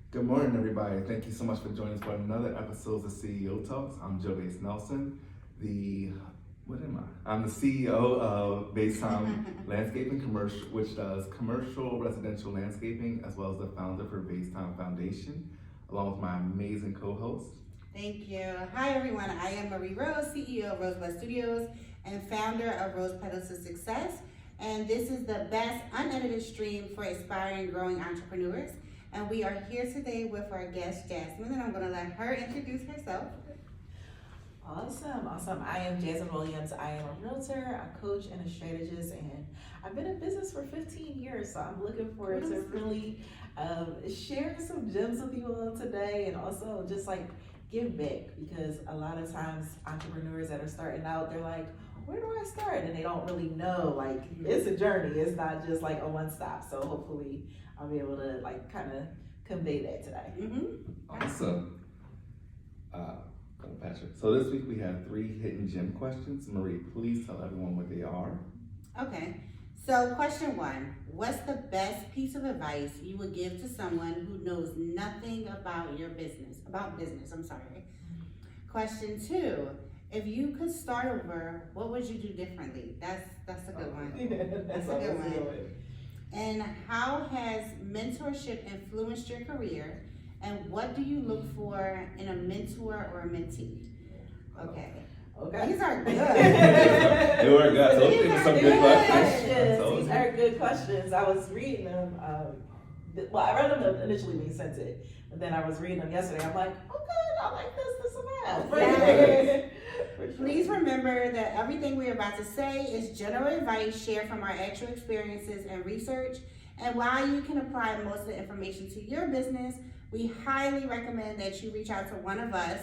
Good morning, everybody. Thank you so much for joining us for another episode of CEO Talks. I'm Joe Bates Nelson, I'm the CEO of Basetime Landscaping Commercial, which does commercial residential landscaping, as well as the founder for Basetime Foundation, along with my amazing co-host. Thank you. Hi, everyone. I am Marie Rose, CEO of Rosebud Studios and founder of Rose Petals to Success. And this is the best unedited stream for aspiring growing entrepreneurs. And we are here today with our guest, Jasmine, and I'm going to let her introduce herself. Awesome. I am Jasmine Williams. I am a realtor, a coach, and a strategist, and I've been in business for 15 years, so I'm looking forward to really sharing some gems with you all today, and also just like give back, because a lot of times entrepreneurs that are starting out, they're like, where do I start? And they don't really know, like, it's a journey. It's not just like a one stop. So hopefully I'll be able to like kind of convey that today. Awesome. Patrick. So this week we have 3 hidden gem questions. Marie, please tell everyone what they are. Okay. So question 1, what's the best piece of advice you would give to someone who knows nothing about business? Question 2, if you could start over, what would you do differently? That's a good one. That's a good one. And how has mentorship influenced your career? And what do you look for in a mentor or a mentee? Okay. These are good. They were good. So these are some good questions. These are good questions. I was reading them. Well, I read them initially when you sent it, but then I was reading them yesterday. I'm like, okay, I like this and that. Please remember that everything we're about to say is general advice shared from our actual experiences and research. And while you can apply most of the information to your business, we highly recommend that you reach out to one of us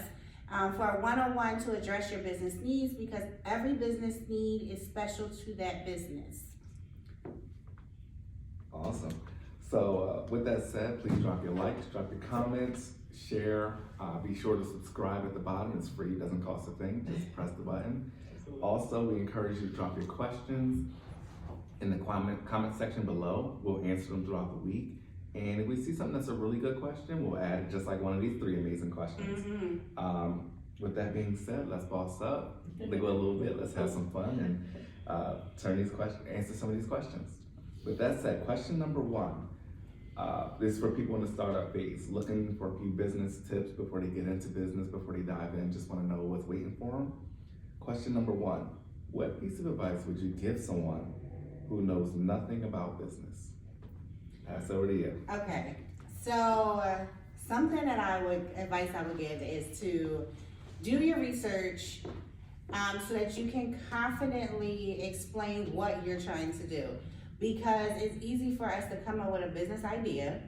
for a one-on-one to address your business needs, because every business need is special to that business. Awesome. So with that said, please drop your likes, drop your comments, share. Be sure to subscribe at the bottom. It's free, doesn't cost a thing. Just press the button. Also, we encourage you to drop your questions in the comment section below. We'll answer them throughout the week. And if we see something that's a really good question, we'll add it just like one of these 3 amazing questions. With that being said, let's boss up. Let's go a little bit. Let's have some fun and answer some of these questions. With that said, question number 1. This is for people in the startup phase, looking for a few business tips before they get into business, before they dive in, just want to know what's waiting for them. Question number 1, what piece of advice would you give someone who knows nothing about business? Pass over to you. Okay, so something that advice I would give is to do your research so that you can confidently explain what you're trying to do. Because it's easy for us to come up with a business idea.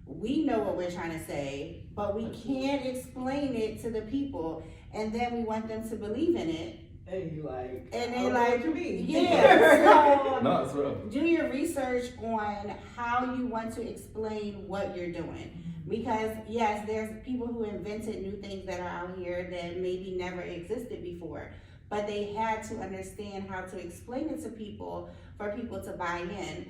We know what we're trying to say, but we can't explain it to the people, and then we want them to believe in it. And you like, and they like, what you mean? Yeah. So no, it's real. Do your research on how you want to explain what you're doing. Because yes, there's people who invented new things that are out here that maybe never existed before, but they had to understand how to explain it to people for people to buy in.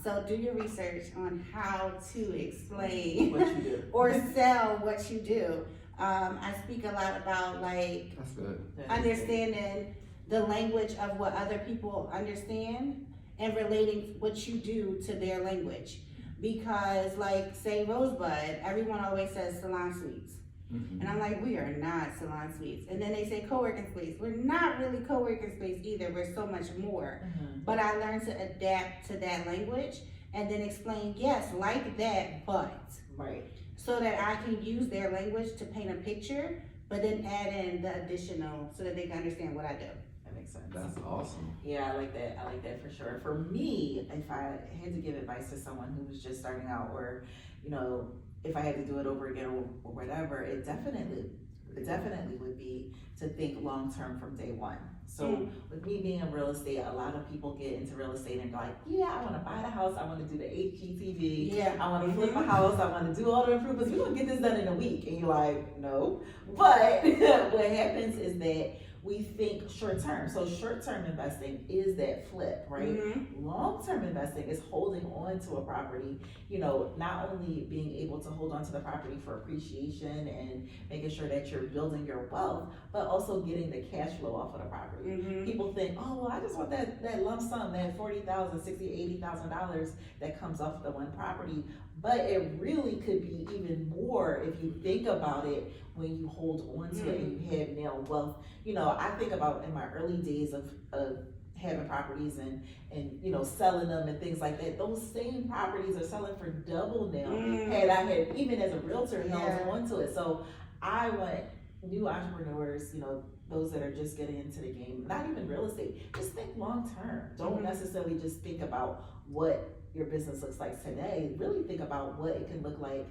So do your research on how to explain what you do or sell what you do. I speak a lot about That's good. Understanding the language of what other people understand and relating what you do to their language. Because like say Rosebud, everyone always says salon suites. And I'm like, we are not salon suites. And then they say co-working space. We're not really co-working space either. We're so much more. But I learned to adapt to that language and then explain, yes, like that, but. Right. So that I can use their language to paint a picture, but then add in the additional so that they can understand what I do. That makes sense. That's awesome. Yeah, I like that for sure. For me, if I had to give advice to someone who was just starting out, or, you know, if I had to do it over again or whatever, it definitely would be to think long-term from day one. So with me being in real estate, a lot of people get into real estate and like, yeah, I want to buy the house, I want to do the HGTV, I want to flip a house, I want to do all the improvements, we're going to get this done in a week. And you're like, no. But what happens is that we think short term. So short term investing is that flip, right? Mhm. Long term investing is holding on to a property, you know, not only being able to hold on to the property for appreciation and making sure that you're building your wealth, but also getting the cash flow off of the property. Mhm. People think, oh, well, I just want that lump sum, that $40,000, $60,000, $80,000 that comes off the one property. But it really could be even more if you think about it when you hold on to it and you have now wealth. You know, I think about in my early days of having properties and you know, selling them and things like that. Those same properties are selling for double now. Had I had, even as a realtor, held on to it. So I want new entrepreneurs, you know, those that are just getting into the game, not even real estate, just think long term. Don't necessarily just think about what your business looks like today. Really think about what it can look like,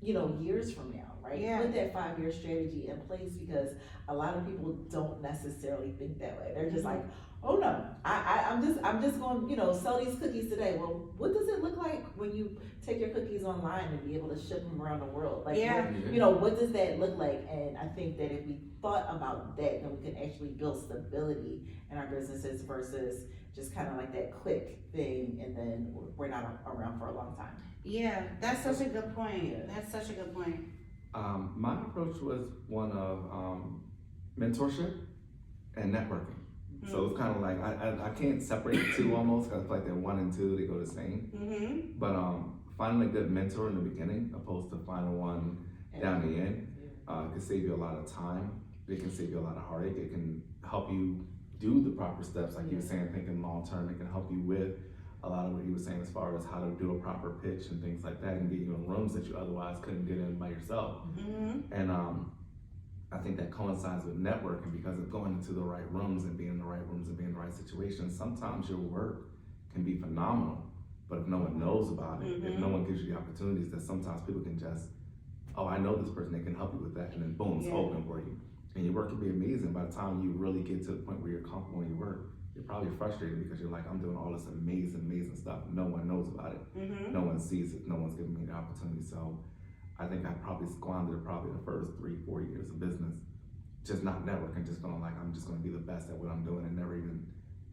you know, years from now, right? Yeah. Put that 5-year strategy in place, because a lot of people don't necessarily think that way. They're just like, oh no, I'm just going, you know, sell these cookies today. Well, what does it look like when you take your cookies online and be able to ship them around the world? Like, what, you know, what does that look like? And I think that if we thought about that, then we can actually build stability in our businesses versus just kind of like that quick thing, and then we're not around for a long time. Yeah, that's such a good point. That's such a good point. My approach was one of mentorship and networking. So it's kind of like, I can't separate the two almost, because I feel like they're one and two, they go the same. But finding a good mentor in the beginning, opposed to finding one down the end, can save you a lot of time. It can save you a lot of heartache. It can help you do the proper steps, like you were saying, thinking long term. It can help you with a lot of what you were saying as far as how to do a proper pitch and things like that, and get you in rooms that you otherwise couldn't get in by yourself. And I think that coincides with networking, because of going into the right rooms and being in the right rooms and being in the right situations. Sometimes your work can be phenomenal, but if no one knows about it, if no one gives you the opportunities, that sometimes people can just, oh, I know this person, they can help you with that, and then boom, it's open for you. And your work can be amazing. By the time you really get to the point where you're comfortable in your work, you're probably frustrated because you're like, I'm doing all this amazing stuff. No one knows about it. No one sees it. No one's giving me the opportunity. So I think I probably squandered probably the first 3-4 years of business just not networking, just going like, I'm just going to be the best at what I'm doing, and never even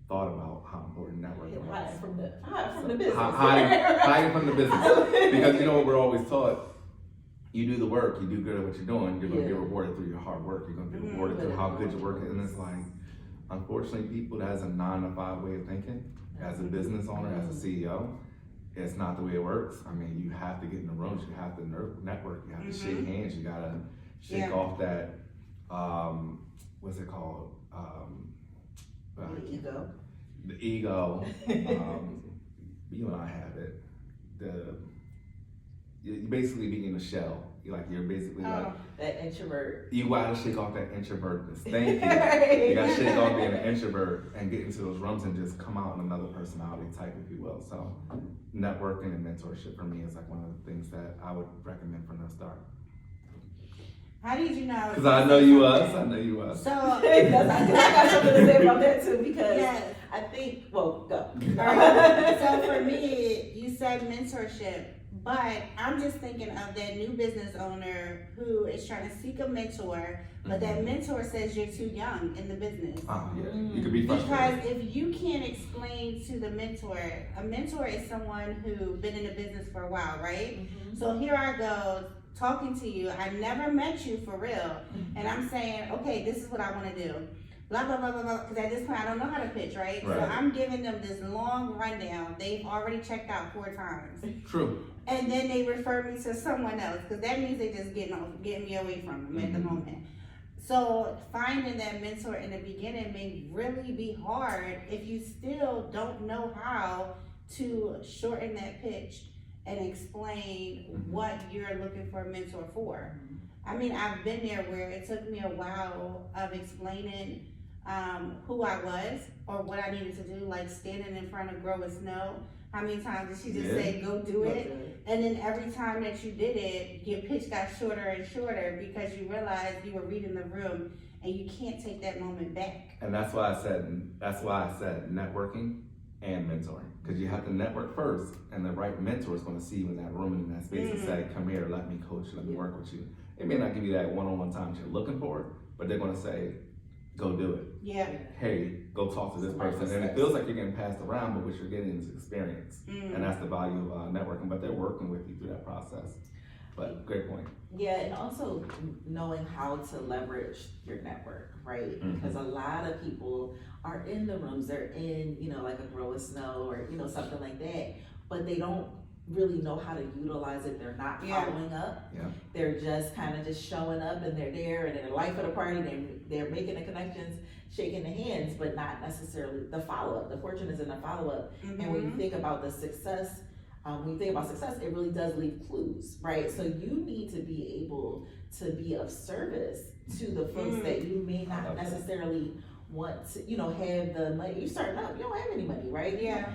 thought about how important networking was. Hide from the business. Hiding from the business. Because you know what we're always taught, you do the work, you do good at what you're doing, you're going to be rewarded through your hard work. You're going to be rewarded through how good your work is. And it's like, unfortunately, people that has a 9-to-5 way of thinking, as a business owner, as a CEO, it's not the way it works. I mean, you have to get in the rooms, you have to network, you have to shake hands, you gotta shake off that, what's it called? The ego. The ego. You and I have it. You're basically being in a shell. You're basically like that introvert. You gotta shake off that introvertness. Thank you. You gotta shake off being an introvert and get into those rooms and just come out in another personality type, if you will. So networking and mentorship for me is like one of the things that I would recommend from the start. How did you know? Because I know you was. I know you was. So I got something to say about that too, because I think, well, go. So for me, you said mentorship, but I'm just thinking of that new business owner who is trying to seek a mentor, but that mentor says you're too young in the business. Oh, yeah. You could be frustrated. Because if you can't explain to the mentor, a mentor is someone who's been in the business for a while, right? So here I go, talking to you. I never met you for real. And I'm saying, okay, this is what I want to do. Blah, blah, blah, blah, blah. Because at this point, I don't know how to pitch, right? So I'm giving them this long rundown. They've already checked out 4 times. True. And then they refer me to someone else, because that means they just getting me away from them at the moment. So finding that mentor in the beginning may really be hard if you still don't know how to shorten that pitch and explain what you're looking for a mentor for. I mean, I've been there where it took me a while of explaining who I was or what I needed to do, like standing in front of Grow with Snow. How many times did she just say, go do it? And then every time that you did it, your pitch got shorter and shorter because you realized you were reading the room and you can't take that moment back. And that's why I said networking and mentoring. Because you have to network first, and the right mentor is going to see you in that room and in that space and say, come here, let me coach you, let me work with you. It may not give you that one-on-one time that you're looking for, but they're going to say, go do it. Yeah. Hey, go talk to this person. And it feels like you're getting passed around, but what you're getting is experience. And that's the value of networking, but they're working with you through that process. But great point. Yeah, and also knowing how to leverage your network, right? Because a lot of people are in the rooms, they're in, like a Grow a Snow or, something like that, but they don't really know how to utilize it. They're not following up. Yeah. They're just kind of just showing up and they're there and they're the life of the party. They're making the connections, shaking the hands, but not necessarily the follow-up. The fortune is in the follow-up. And when you think about the success, it really does leave clues, right? So you need to be able to be of service to the folks that you may not necessarily want to, have the money. You're starting up, you don't have any money, right? Yeah.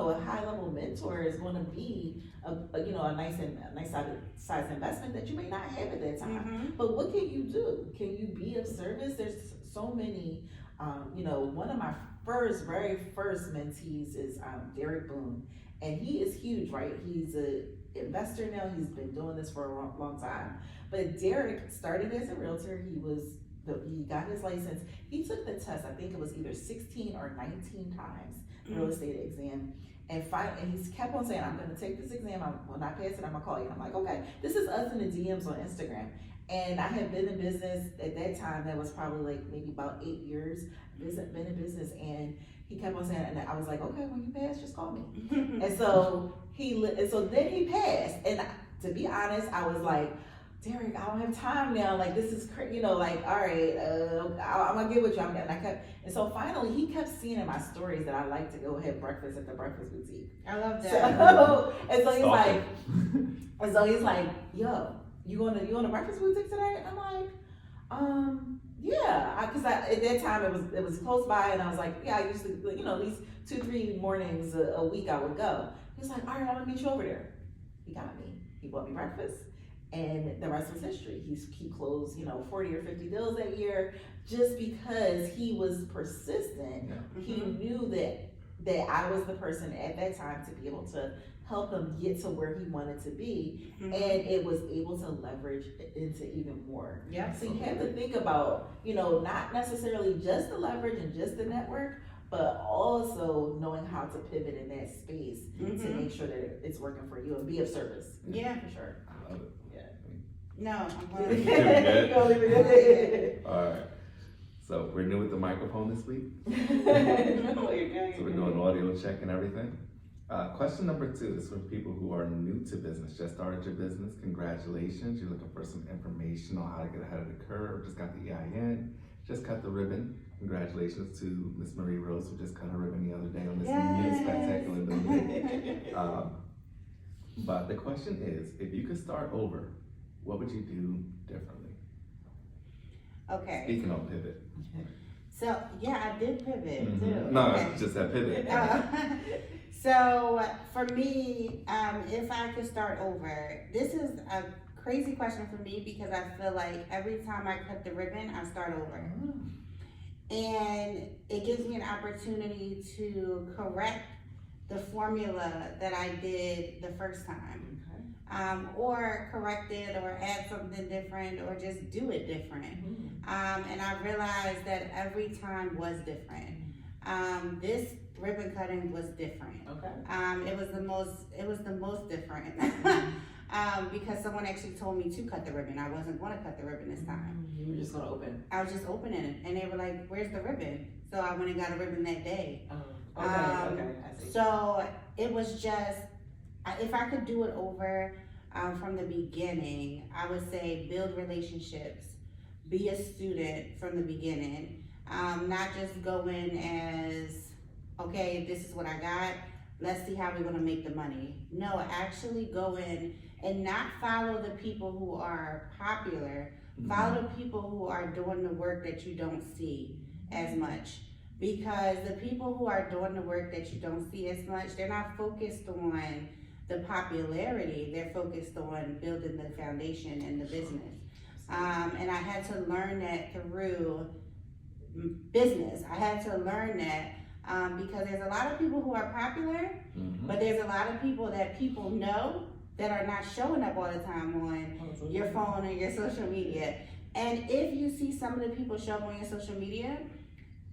A high level mentor is going to be a nice size investment that you may not have at that time. But what can you do? Can you be of service? There's so many. One of my very first mentees is Derek Boone, and he is huge, right? He's an investor now. He's been doing this for a long time. But Derek started as a realtor. He got his license. He took the test. I think it was either 16 or 19 times, real estate exam. And he kept on saying, I'm going to take this exam. When I pass it, I'm going to call you. And I'm like, okay. This is us in the DMs on Instagram. And I had been in business at that time. That was probably like maybe about 8 years. Been in business. And he kept on saying, and I was like, okay, when you pass, just call me. And so then he passed. And to be honest, I was like, Derek, I don't have time now. Like, this is crazy. All right, I'm gonna get with you. And so finally, he kept seeing in my stories that I like to go have breakfast at the breakfast boutique. I love that. So he's like, yo, you going to breakfast boutique today? And I'm like, yeah, because at that time it was close by, and I was like, yeah, I used to, at least 2-3 mornings a week I would go. He's like, all right, I'm gonna meet you over there. He got me. He bought me breakfast. And the rest was history. He closed, 40 or 50 deals that year just because he was persistent. Yeah. He knew that I was the person at that time to be able to help him get to where he wanted to be. And it was able to leverage into even more. Yeah. So you have to think about, not necessarily just the leverage and just the network, but also knowing how to pivot in that space to make sure that it's working for you and be of service. Yeah. For sure. I love it. No, I'm good. All right. So we're new with the microphone this week. So we're doing audio check and everything. Question number 2 is for people who are new to business. Just started your business. Congratulations. You're looking for some information on how to get ahead of the curve. Just got the EIN. Just cut the ribbon. Congratulations to Miss Marie Rose, who just cut her ribbon the other day on this new spectacular building. But the question is, if you could start over, what would you do differently? Okay. Speaking on pivot. So, yeah, I did pivot too. No, I just said pivot. So, for me, if I could start over, this is a crazy question for me because I feel like every time I cut the ribbon, I start over. And it gives me an opportunity to correct the formula that I did the first time. Or correct it or add something different or just do it different. And I realized that every time was different. This ribbon cutting was different. Okay. It was the most different. Because someone actually told me to cut the ribbon. I wasn't going to cut the ribbon this time. You were just going to open? I was just opening it. And they were like, where's the ribbon? So I went and got a ribbon that day. Okay, I see. So it was just, if I could do it over from the beginning, I would say build relationships, be a student from the beginning, not just go in as, okay, this is what I got, let's see how we're gonna make the money. No, actually go in and not follow the people who are popular, follow the people who are doing the work that you don't see as much. Because the people who are doing the work that you don't see as much, they're not focused on the popularity, they're focused on building the foundation and the business. And I had to learn that through business. I had to learn that because there's a lot of people who are popular, but there's a lot of people that people know that are not showing up all the time on your phone or your social media. And if you see some of the people show up on your social media,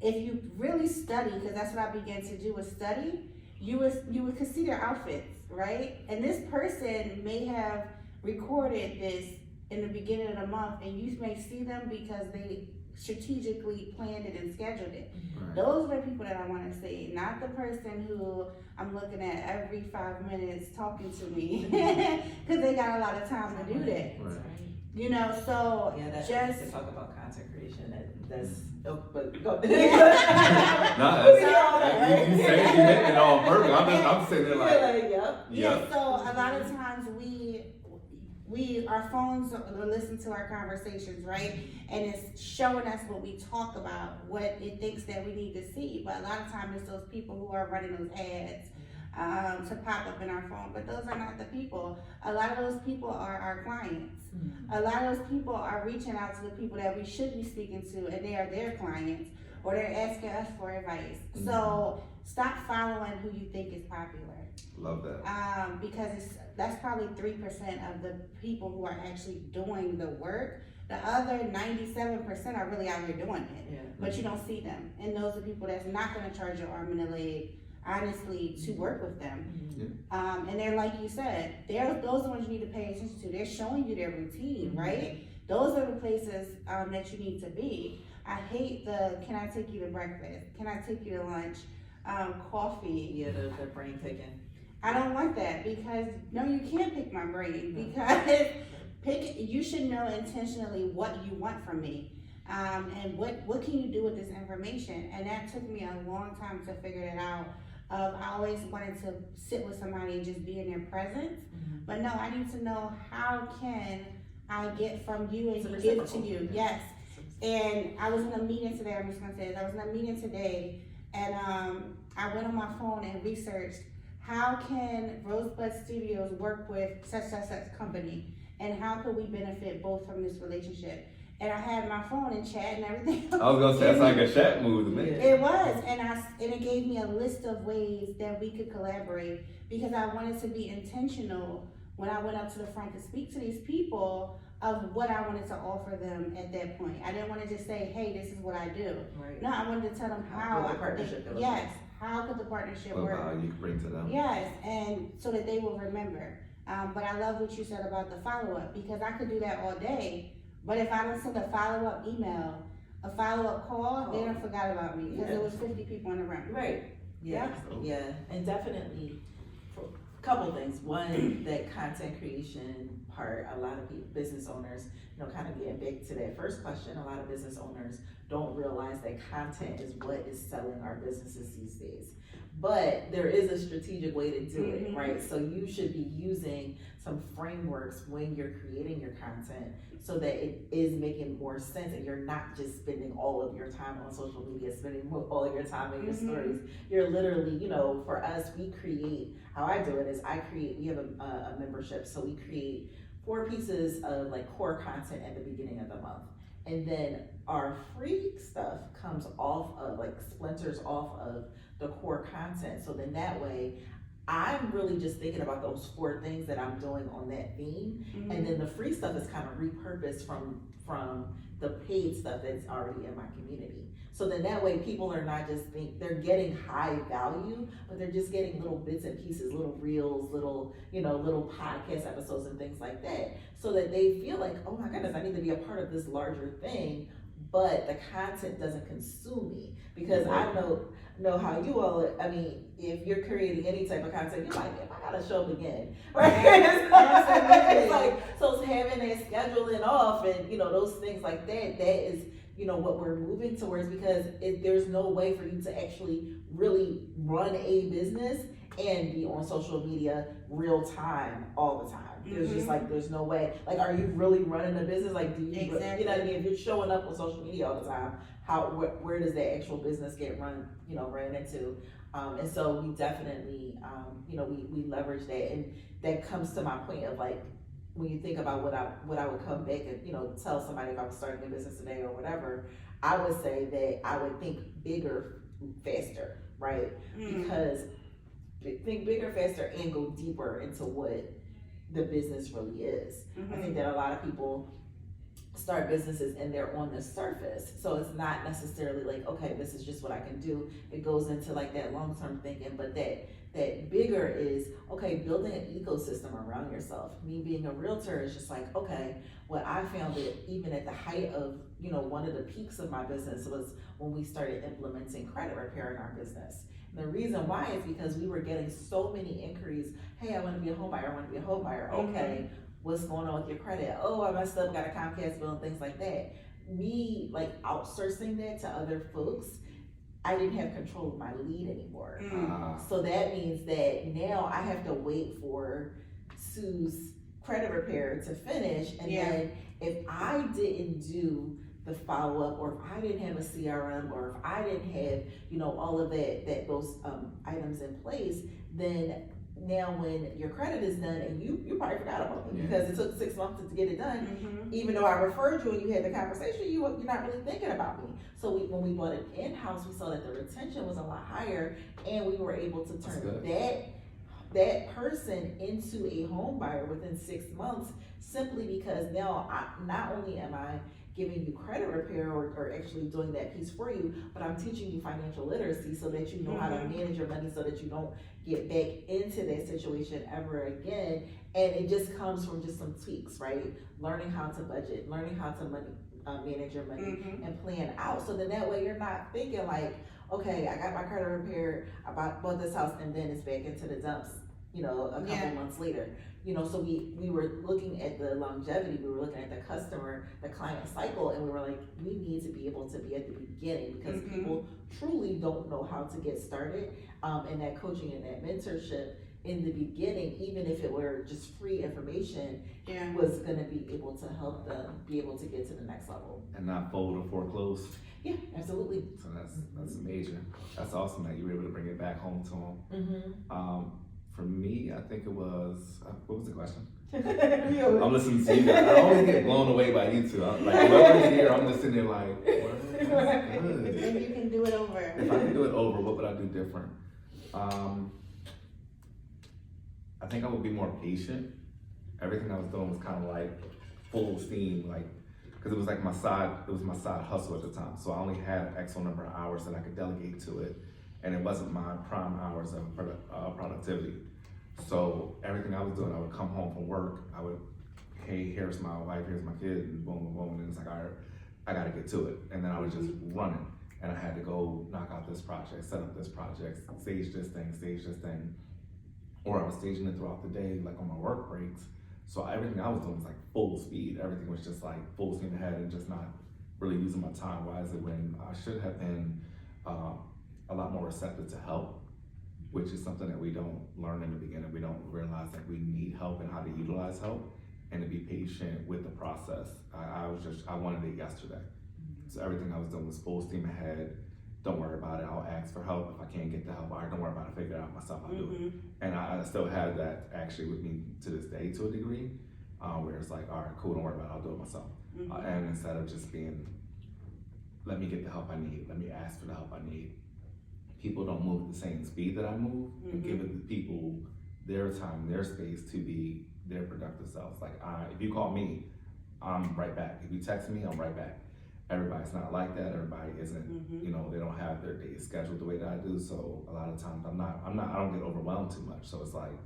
if you really study, because that's what I began to do, was study, you would see their outfits, right? And this person may have recorded this in the beginning of the month, and you may see them because they strategically planned it and scheduled it. Right. Those are the people that I want to see, not the person who I'm looking at every 5 minutes talking to me, because they got a lot of time to do that. Right. You know, so Yeah, that's just to talk about content creation. That's but go. No, that's, you say you hit it all perfect. I'm sitting there like, yep. yeah. So a lot of times our phones listen to our conversations, right? And it's showing us what we talk about, what it thinks that we need to see. But a lot of times it's those people who are running those ads to pop up in our phone. But those are not the people. A lot of those people are our clients. Mm-hmm. A lot of those people are reaching out to the people that we should be speaking to, and they are their clients, or they're asking us for advice. Mm-hmm. So stop following who you think is popular. love that. Because that's probably 3% of the people who are actually doing the work. The other 97% are really out here doing it, but you don't see them. And those are people that's not going to charge your arm and a leg, honestly, to work with them. And they're, like you said, those are the ones you need to pay attention to. They're showing you their routine, right? Those are the places that you need to be. I hate can I take you to breakfast? Can I take you to lunch? Coffee. Yeah, the brain picking. I don't want that, because no, you can't pick my brain, because you should know intentionally what you want from me, and what can you do with this information. And that took me a long time to figure it out. I always wanted to sit with somebody and just be in their presence, but no, I need to know how can I get from you and give to you. Yes. And I was in a meeting today. I'm just gonna say this. I was in a meeting today, and I went on my phone and researched how can Rosebud Studios work with such company, and how could we benefit both from this relationship. And I had my phone in chat and everything. I was gonna say that's like a chat move to me. It was, and it gave me a list of ways that we could collaborate, because I wanted to be intentional when I went up to the front to speak to these people of what I wanted to offer them at that point. I didn't want to just say, hey, this is what I do. Right. No, I wanted to tell them how. What the partnership could look yes, how could the partnership What work? value you can bring to them. Yes, and so that they will remember. But I love what you said about the follow-up, because I could do that all day, but if I don't send a follow-up email, a follow-up call, they don't forgot about me, because there was 50 people in the room. Right. Yeah. Yeah. And definitely, a couple things. One, that content creation part, a lot of business owners, kind of getting back to that first question, a lot of business owners don't realize that content is what is selling our businesses these days. But there is a strategic way to do it, right? So you should be using some frameworks when you're creating your content, so that it is making more sense, and you're not just spending all of your time on social media, spending all of your time in your stories. You're literally, for us, how I do it is we have a membership, so we create 4 pieces of like core content at the beginning of the month. And then our free stuff comes off of, like, splinters off of the core content. So then that way, I'm really just thinking about those 4 things that I'm doing on that theme. And then the free stuff is kind of repurposed from the paid stuff that's already in my community. So then that way, people are not just they're getting high value, but they're just getting little bits and pieces, little reels, little podcast episodes and things like that. So that they feel like, oh my goodness, I need to be a part of this larger thing, but the content doesn't consume me. Because I know how you all, if you're creating any type of content, you're like, if I gotta show up again, right? It's like, so having that scheduling off and, those things like that is, what we're moving towards, because there's no way for you to actually really run a business and be on social media real time all the time. There's just there's no way. Like, are you really running a business? Like, do you, Exactly. you know what I mean? If you're showing up on social media all the time, where does that actual business get ran into? And so we definitely, we leverage that, and that comes to my point of, like, when you think about what I would come back and, tell somebody if I was starting a business today or whatever, I would say that I would think bigger, faster, right? Because think bigger, faster, and go deeper into what the business really is. I think that a lot of people start businesses and they're on the surface. So it's not necessarily like, okay, this is just what I can do. It goes into like that long-term thinking, but that bigger is, okay, building an ecosystem around yourself. Me being a realtor is just like, okay, what I found that even at the height of, you know, one of the peaks of my business was when we started implementing credit repair in our business. And the reason why is because we were getting so many inquiries. Hey, I want to be a home buyer. I want to be a home buyer. Okay. What's going on with your credit? Oh, I messed up, got a Comcast bill and things like that. Me like outsourcing that to other folks, I didn't have control of my lead anymore. So that means that now I have to wait for Sue's credit repair to finish, and then if I didn't do the follow-up, or if I didn't have a CRM, or if I didn't have, you know, all of those items in place, then now when your credit is done, and you probably forgot about me because it took 6 months to get it done, even though I referred you and you had the conversation, you're not really thinking about me. So when we bought it in-house, we saw that the retention was a lot higher, and we were able to turn that person into a home buyer within 6 months, simply because now not only am I giving you credit repair or actually doing that piece for you, but I'm teaching you financial literacy so that you know how to manage your money, so that you don't get back into that situation ever again. And it just comes from just some tweaks, right? Learning how to budget, learning how to manage your money and plan out. So then that way you're not thinking like, okay, I got my credit repaired, I bought this house, and then it's back into the dumps, you know, a couple months later. You know, so we were looking at the longevity, we were looking at the client cycle, and we were like, we need to be able to be at the beginning, because people truly don't know how to get started. And that coaching and that mentorship in the beginning, even if it were just free information, was gonna be able to help them be able to get to the next level. And not fold or foreclose. Yeah, absolutely. So that's major. That's awesome that you were able to bring it back home to them. For me, I think it was, what was the question? I'm listening to you guys. I always get blown away by you two. I'm like, whoever's here, I'm just sitting there like, what? That's good. Then you can do it over. If I could do it over, what would I do different? I think I would be more patient. Everything I was doing was kind of like full steam, like, because it was like my side hustle at the time. So I only had X number of hours that I could delegate to it, and it wasn't my prime hours of productivity. So everything I was doing, I would come home from work, I would, hey, here's my wife, here's my kid, and boom, boom, boom, and it's like, all right, I gotta get to it. And then I was just running, and I had to go knock out this project, set up this project, stage this thing. Or I was staging it throughout the day, like on my work breaks. So everything I was doing was like full speed. Everything was just like full steam ahead and just not really using my time wisely, when I should have been a lot more receptive to help, which is something that we don't learn in the beginning. We don't realize that we need help and how to utilize help, and to be patient with the process. I wanted it yesterday. So everything I was doing was full steam ahead. Don't worry about it, I'll ask for help. If I can't get the help, all right, don't worry about it, figure it out myself, I'll do it. And I still have that actually with me to this day to a degree, where it's like, all right, cool, don't worry about it, I'll do it myself. And instead of just being, let me get the help I need, let me ask for the help I need. People don't move at the same speed that I move, and give it the people their time, their space to be their productive selves. Like, if you call me, I'm right back. If you text me, I'm right back. Everybody's not like that. Everybody isn't, you know, they don't have their days scheduled the way that I do. So a lot of times I don't get overwhelmed too much. So it's like,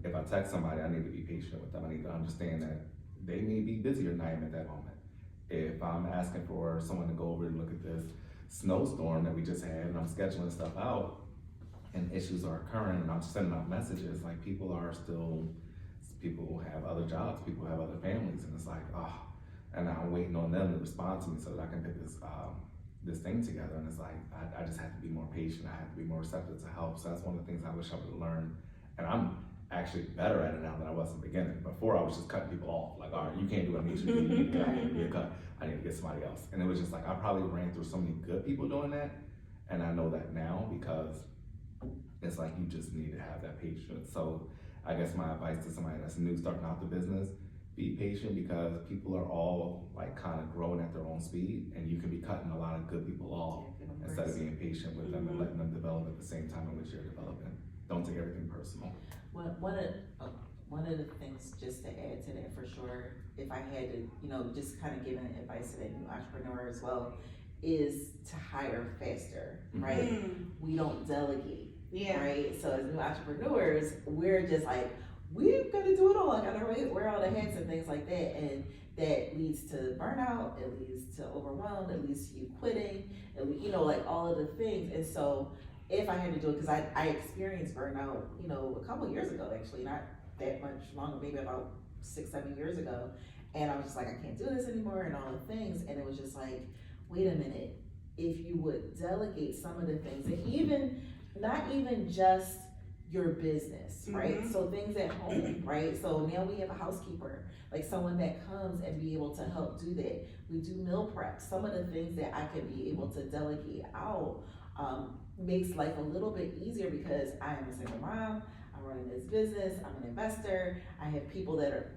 if I text somebody, I need to be patient with them. I need to understand that they may be busier than I am at that moment. If I'm asking for someone to go over and look at this snowstorm that we just had, and I'm scheduling stuff out, and issues are occurring, and I'm sending out messages, like people have other jobs, people have other families, and it's like, and I'm waiting on them to respond to me so that I can put this thing together. And it's like, I just have to be more patient. I have to be more receptive to help. So that's one of the things I wish I would have learned. And I'm actually better at it now than I was in the beginning. Before, I was just cutting people off. Like, all right, you can't do what I need you to do. You need to cut. I need to cut. I need to get somebody else. And it was just like, I probably ran through so many good people doing that. And I know that now, because it's like, you just need to have that patience. So I guess my advice to somebody that's new starting out the business, be patient, because people are all like kind of growing at their own speed, and you can be cutting a lot of good people off instead of being patient with them and letting them develop at the same time in which you're developing. Don't take everything personal. One of of the things, just to add to that for sure, if I had to, just kind of giving advice to that new entrepreneur as well, is to hire faster, right? We don't delegate, right? So as new entrepreneurs, we're just like, we're gonna do it all. I gotta wear all the hats and things like that, and that leads to burnout. It leads to overwhelm. It leads to you quitting. Like all of the things. And so, if I had to do it, because I experienced burnout, a couple of years ago, actually, not that much longer, maybe about 6-7 years ago, and I was just like, I can't do this anymore, and all the things, and it was just like, wait a minute, if you would delegate some of the things, and not even just your business, right? So things at home, right? So now we have a housekeeper, like someone that comes and be able to help do that. We do meal prep. Some of the things that I can be able to delegate out makes life a little bit easier, because I am a single mom, I'm running this business, I'm an investor, I have people that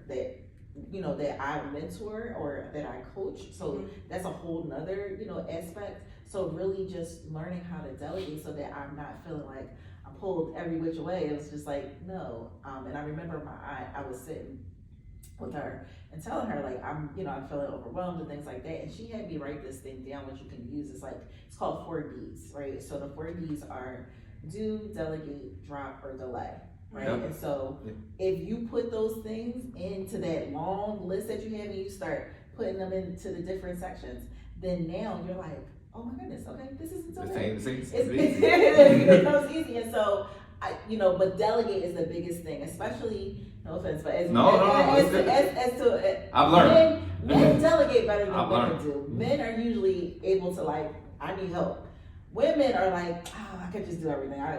I mentor or that I coach. So that's a whole nother, aspect. So really just learning how to delegate so that I'm not feeling like I'm pulled every which way. It was just like, no. And I remember I was sitting with her and telling her like, I'm feeling overwhelmed and things like that. And she had me write this thing down, which you can use. It's called 4 Ds, right? So the 4 Ds are do, delegate, drop, or delay. Right. Yep. And so if you put those things into that long list that you have and you start putting them into the different sections, then now you're like, oh my goodness, okay, this isn't so bad. It becomes easy. And so but delegate is the biggest thing, especially, no offense, but I've learned. Men delegate better than women do. Men are usually able to like, I need help. Women are like, I can just do everything. I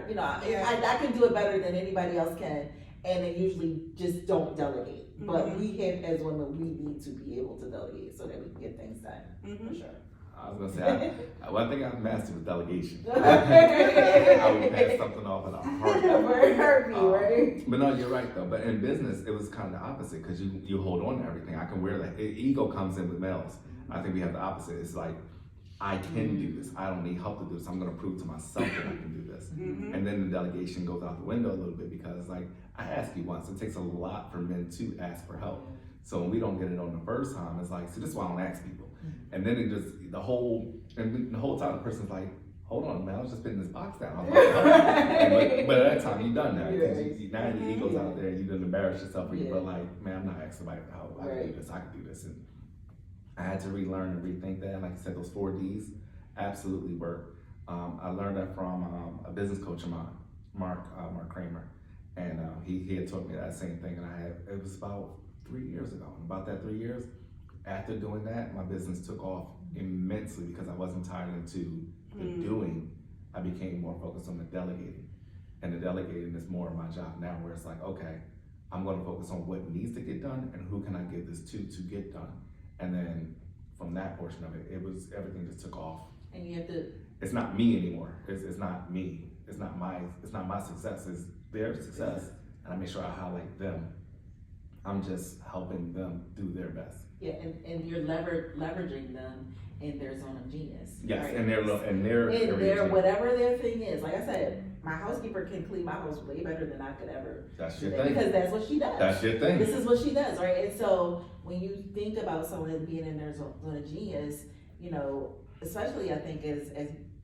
can do it better than anybody else can, and they usually just don't delegate. But we have, as women, we need to be able to delegate so that we can get things done, for sure. I was gonna say, one thing I've mastered was delegation. I would pass something off in a heartbeat. Right? But no, you're right though. But in business, it was kind of the opposite, because you hold on to everything. I can wear that. Ego comes in with males. I think we have the opposite. It's like, I can do this. I don't need help to do this. I'm gonna prove to myself that I can do this. And then the delegation goes out the window a little bit, because like I asked you once, it takes a lot for men to ask for help. So when we don't get it on the first time, it's like, see, this is why I don't ask people. And then the whole time the person's like, hold on, man, I was just putting this box down. I was like, but at that time you done that. Now your ego's out there, you didn't embarrass yourself, but like, man, I'm not asking somebody for help. I can do this. I can do this. And I had to relearn and rethink that. And like I said, those 4 Ds absolutely work. I learned that from a business coach of mine, Mark Kramer, and he had taught me that same thing. And it was about 3 years ago. And about that 3 years, after doing that, my business took off immensely, because I wasn't tied into the doing. I became more focused on the delegating. And the delegating is more of my job now, where it's like, okay, I'm going to focus on what needs to get done and who can I give this to get done. And then from that portion of it, everything just took off. And you have to. It's not me anymore. It's not me. It's not my success. It's their success, and I make sure I highlight them. I'm just helping them do their best. Yeah, and you're leveraging them in their zone of genius. Yes, right? and their whatever their thing is. Like I said, my housekeeper can clean my house way better than I could ever. That's your thing. Because that's what she does. That's your thing. This is what she does, right? And so when you think about someone being in their zone of genius, especially I think as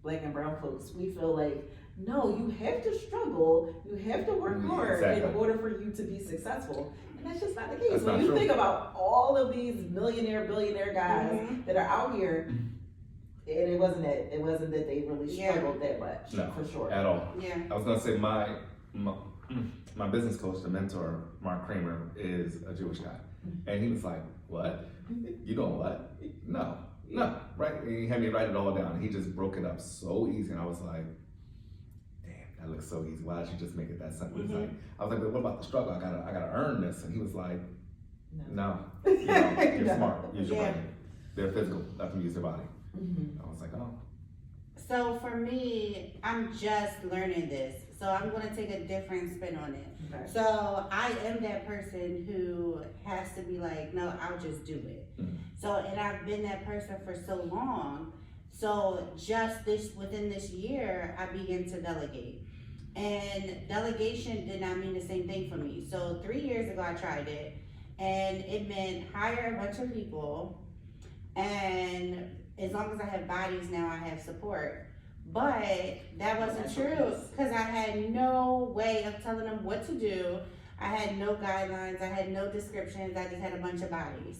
Black and brown folks, we feel like, no, you have to struggle, you have to work hard in order for you to be successful. And that's just not the case. When you think about all of these millionaire, billionaire guys that are out here, and it wasn't that they really struggled that much, for sure. At all. Yeah. I was gonna say my business coach, the mentor, Mark Kramer, is a Jewish guy. And he was like, what? You doing what? No, right? And he had me write it all down. He just broke it up so easy, and I was like, that looks so easy. Why did you just make it that simple? I was like, but what about the struggle? I gotta earn this. And he was like, no, you're smart. Use your brain. They're physical. Let them use their body. I was like, oh. So for me, I'm just learning this. So I'm gonna take a different spin on it. Okay. So I am that person who has to be like, no, I'll just do it. So, and I've been that person for so long. So just within this year, I began to delegate. And delegation did not mean the same thing for me. So 3 years ago I tried it, and it meant hire a bunch of people, and as long as I have bodies now I have support. But that wasn't true, because I had no way of telling them what to do. I had no guidelines, I had no descriptions, I just had a bunch of bodies.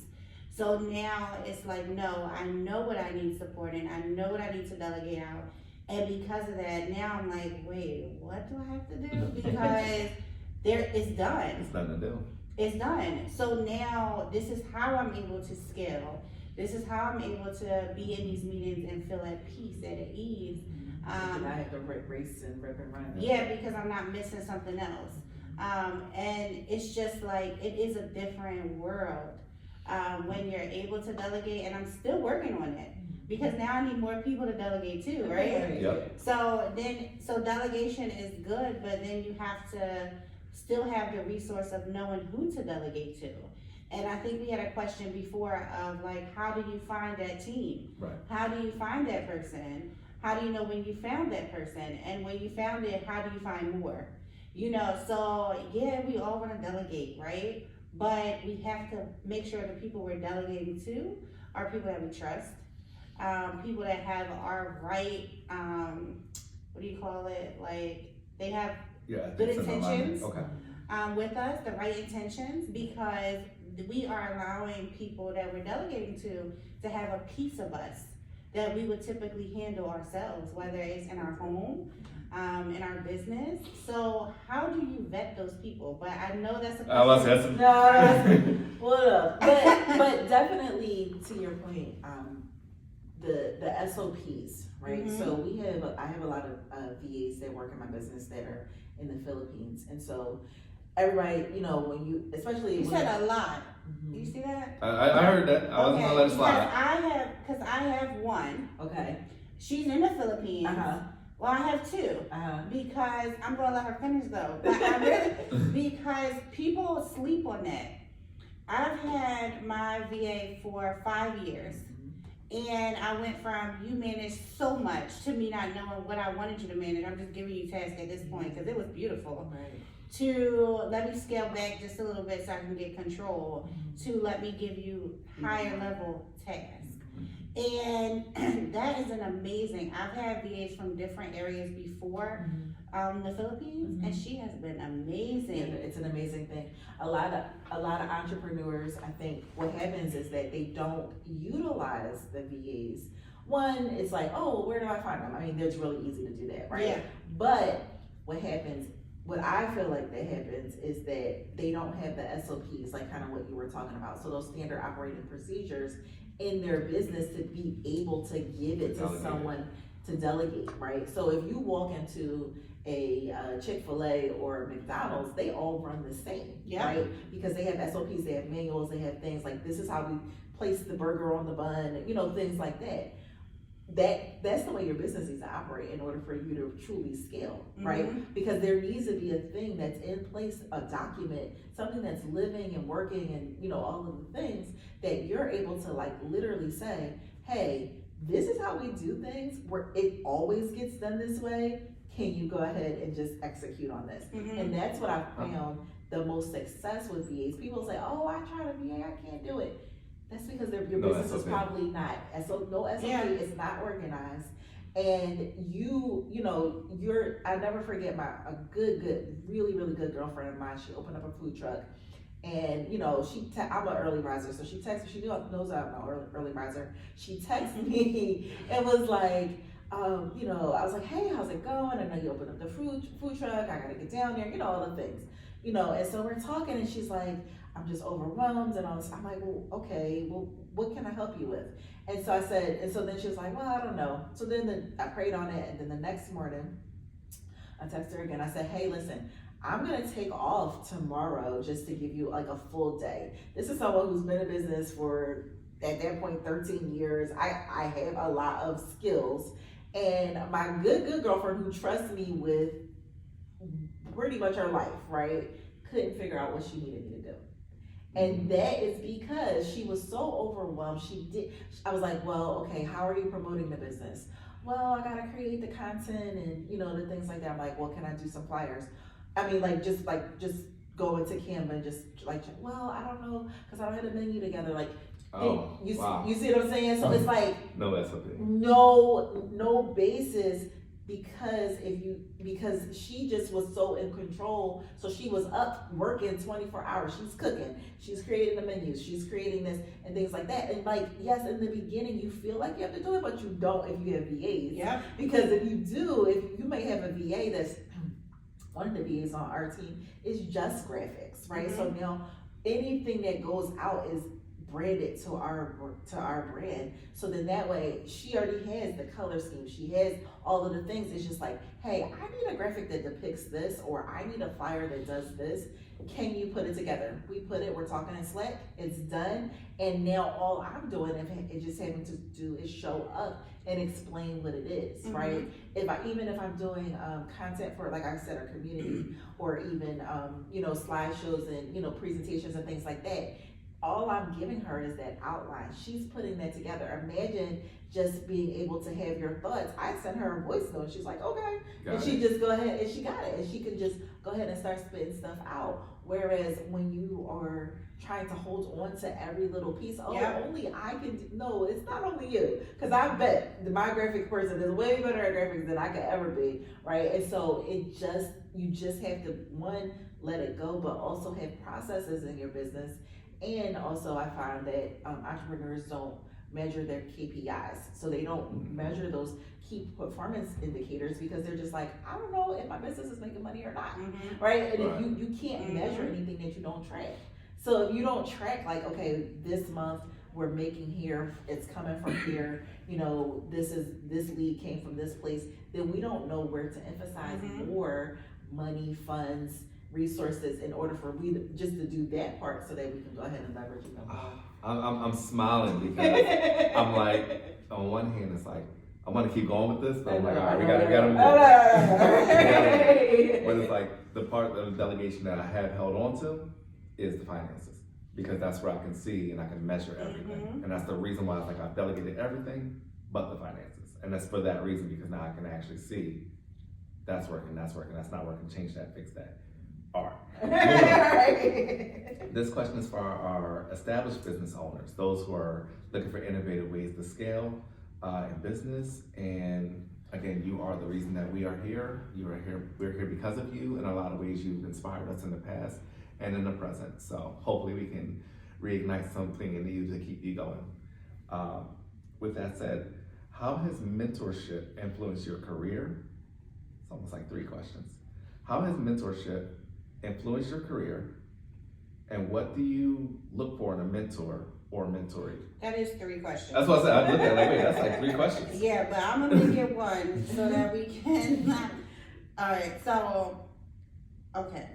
So now it's like, no, I know what I need support in, I know what I need to delegate out. And because of that, now I'm like, wait, what do I have to do? Because it's done. It's nothing to do. It's done. So now this is how I'm able to scale. This is how I'm able to be in these meetings and feel at peace and at ease. I have to race and rip and run. Yeah, because I'm not missing something else. And it's just like, it is a different world when you're able to delegate, and I'm still working on it. Because now I need more people to delegate too, right? Yep. So delegation is good, but then you have to still have the resource of knowing who to delegate to. And I think we had a question before of like, how do you find that team? Right. How do you find that person? How do you know when you found that person? And when you found it, how do you find more? You know, so yeah, we all want to delegate, right? But we have to make sure the people we're delegating to are people that we trust, people that have our right, what do you call it? Like, they have good intentions with us, the right intentions, because we are allowing people that we're delegating to have a piece of us that we would typically handle ourselves, whether it's in our home, in our business. So how do you vet those people? But I know that's a question. But definitely to your point, the SOPs, right? Mm-hmm. So I have a lot of VAs that work in my business that are in the Philippines, and so everybody, you know, when you, especially You said a lot. Mm-hmm. You see that? I heard that. I wasn't gonna let it slide. Because I have one. Okay. She's in the Philippines. Well, I have two. Because I'm gonna let her finish though. But I really, because people sleep on that. I've had my VA for 5 years. And I went from you manage so much to me not knowing what I wanted you to manage. I'm just giving you tasks at this point because it was beautiful. Right. To let me scale back just a little bit so I can get control. To let me give you higher level tasks. And that is an amazing, I've had VAs from different areas before the Philippines, and she has been amazing. Yeah, it's an amazing thing. A lot of entrepreneurs, I think what happens is that they don't utilize the VAs. One, it's like, oh, where do I find them? I mean, it's really easy to do that, right? Yeah. But what I feel like that happens is that they don't have the SOPs, like kind of what you were talking about. So those standard operating procedures in their business to be able to give it to someone to delegate, right? So if you walk into a Chick-fil-A or McDonald's, they all run the same, right? Because they have SOPs, they have manuals, they have things like, this is how we place the burger on the bun, you know, things like that. That's the way your business needs to operate in order for you to truly scale, right? Because there needs to be a thing that's in place, a document, something that's living and working and, you know, all of the things that you're able to like literally say, hey, this is how we do things, where it always gets done this way. Can you go ahead and just execute on this? And that's what I found the most success with VAs. People say, oh, I tried a VA, I can't do it. That's because your business is probably not, no SOP, it's not organized. And I never forget a really, really good girlfriend of mine. She opened up a food truck, and you know, I'm an early riser, so she texted, she knows I'm an early riser. She texted me and was like, you know, I was like, hey, how's it going? I know you opened up the food truck, I gotta get down there, you know, all the things. You know, and so we're talking, and she's like, I'm just overwhelmed and all this. I'm like, well, okay, well, what can I help you with? And so I said, and so then she was like, well, I don't know. So then I prayed on it, and then the next morning, I texted her again. I said, hey, listen, I'm gonna take off tomorrow just to give you like a full day. This is someone who's been in business for, at that point, 13 years. I have a lot of skills, and my good girlfriend who trusts me with pretty much her life, right, couldn't figure out what she needed me to do. And that is because she was so overwhelmed. I was like, well, okay, how are you promoting the business? well, I gotta create the content and, the things like that. I'm like, well, can I do some flyers? I mean, just go into Canva and just well, I don't know, cause I don't have the menu together. Like, Oh, you wow. see what I'm saying? So it's like, No SOP. no basis, because she just was so in control. So she was up working 24 hours. She's cooking, she's creating the menus, she's creating this and things like that. And like, yes, in the beginning you feel like you have to do it, but you don't if you have VAs. Yeah. Because if you do, if you may have a VA that's one of the VAs on our team is just graphics, right? So now anything that goes out is branded to our brand. So then that way she already has the color scheme, she has all of the things. It's just like, hey, I need a graphic that depicts this, or I need a flyer that does this. Can you put it together? We put it, we're talking in Slack, it's done. And now all I'm doing is just having to do is show up and explain what it is, right? If I'm doing content for, like I said, our community, or even slideshows and presentations and things like that, all I'm giving her is that outline. She's putting that together. Imagine just being able to have your thoughts. I sent her a voice note. She's like, okay. And she just go ahead and she got it. And she can just go ahead and start spitting stuff out. Whereas when you are trying to hold on to every little piece, only I can do. No, it's not only you. Because I bet my graphic person is way better at graphics than I could ever be, right? And so you just have to, one, let it go, but also have processes in your business. And also I find that entrepreneurs don't measure their KPIs. So they don't measure those key performance indicators because they're just like, I don't know if my business is making money or not, right? And if you can't measure anything that you don't track. So if you don't track, like, okay, this month we're making here, it's coming from here, this lead came from this place, then we don't know where to emphasize more money, funds, resources in order for we just to do that part so that we can go ahead and leverage it more. I'm smiling because I'm like, on one hand, it's like, I want to keep going with this, but I'm like, all right, we gotta move. But it's like the part of the delegation that I have held on to is the finances, because that's where I can see and I can measure everything. And that's the reason why it's like I've delegated everything but the finances. And that's for that reason, because now I can actually see that's working, that's not working, change that, fix that. All right. This question is for our established business owners, those who are looking for innovative ways to scale in business. And again, you are the reason that we are here. We're here because of you. In a lot of ways, you've inspired us in the past and in the present. So hopefully we can reignite something in you to keep you going. With that said, how has mentorship influenced your career? It's almost like 3 questions. How has mentorship influenced your career, and what do you look for in a mentor or mentoree? That is 3 questions. That's what I said. I looked at it like, wait, that's like 3 questions. Yeah, but I'm gonna make it one so that we can. All right. So, okay.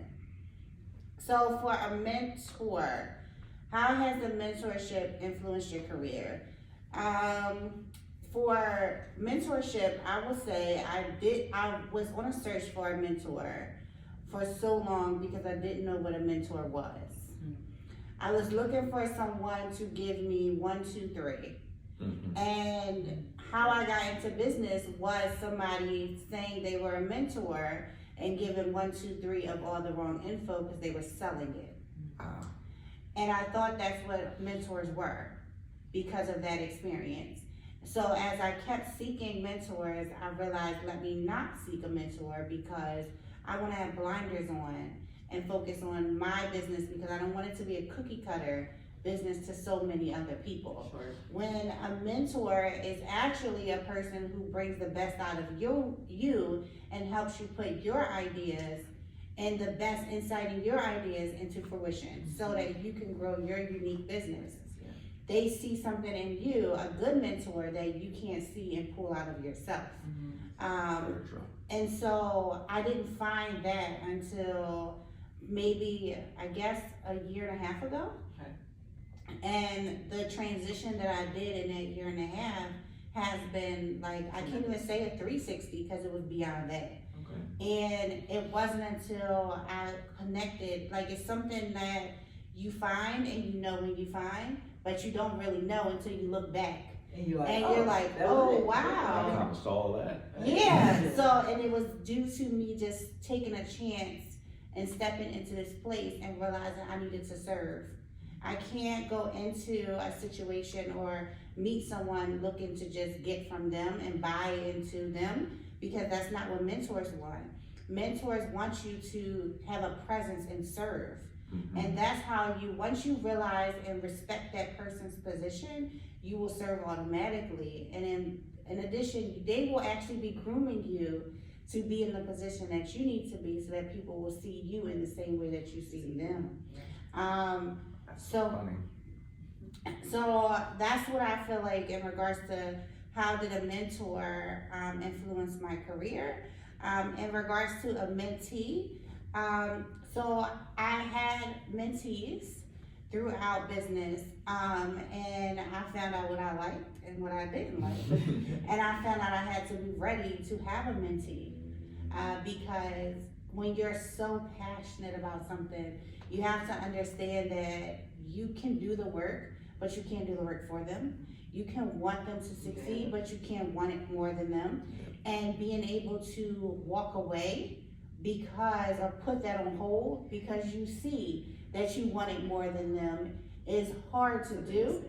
So for a mentor, how has the mentorship influenced your career? For mentorship, I will say I was on a search for a mentor for so long because I didn't know what a mentor was. I was looking for someone to give me 1, 2, 3. And how I got into business was somebody saying they were a mentor and giving 1, 2, 3 of all the wrong info because they were selling it. And I thought that's what mentors were because of that experience. So as I kept seeking mentors, I realized, let me not seek a mentor because I want to have blinders on and focus on my business, because I don't want it to be a cookie cutter business to so many other people. Sure. When a mentor is actually a person who brings the best out of you and helps you put your ideas and the best insight in your ideas into fruition so that you can grow your unique business. They see something in you, a good mentor that you can't see and pull out of yourself. And so I didn't find that until maybe, I guess, a year and a half ago. Okay. And the transition that I did in that year and a half has been like, I can't even say a 360 because it was beyond that. Okay. And it wasn't until I connected, like it's something that you find and you know when you find, but you don't really know until you look back And you're like, and you're like, that was oh, it. I wow. accomplished all that. Yeah, so, and it was due to me just taking a chance and stepping into this place and realizing I needed to serve. I can't go into a situation or meet someone looking to just get from them and buy into them, because that's not what mentors want. Mentors want you to have a presence and serve. And that's how you, once you realize and respect that person's position, you will serve automatically. And in addition, they will actually be grooming you to be in the position that you need to be, so that people will see you in the same way that you see them. That's So- funny. So that's what I feel like in regards to how did a mentor influence my career. In regards to a mentee, so I had mentees throughout business, and I found out what I liked and what I didn't like. And I found out I had to be ready to have a mentee, because when you're so passionate about something, you have to understand that you can do the work, but you can't do the work for them. You can want them to succeed, but you can't want it more than them. And being able to walk away because, or put that on hold because you see that you want it more than them is hard to do,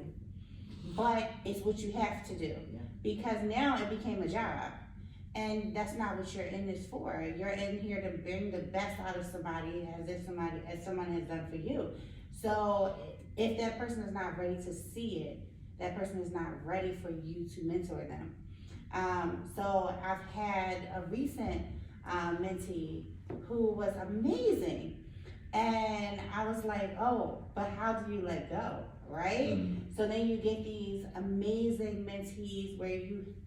but it's what you have to do. Because now it became a job. And that's not what you're in this for. You're in here to bring the best out of somebody as someone has done for you. So if that person is not ready to see it, that person is not ready for you to mentor them. So I've had a recent mentee who was amazing. And I was like, oh, but how do you let go, right? So then you get these amazing mentees where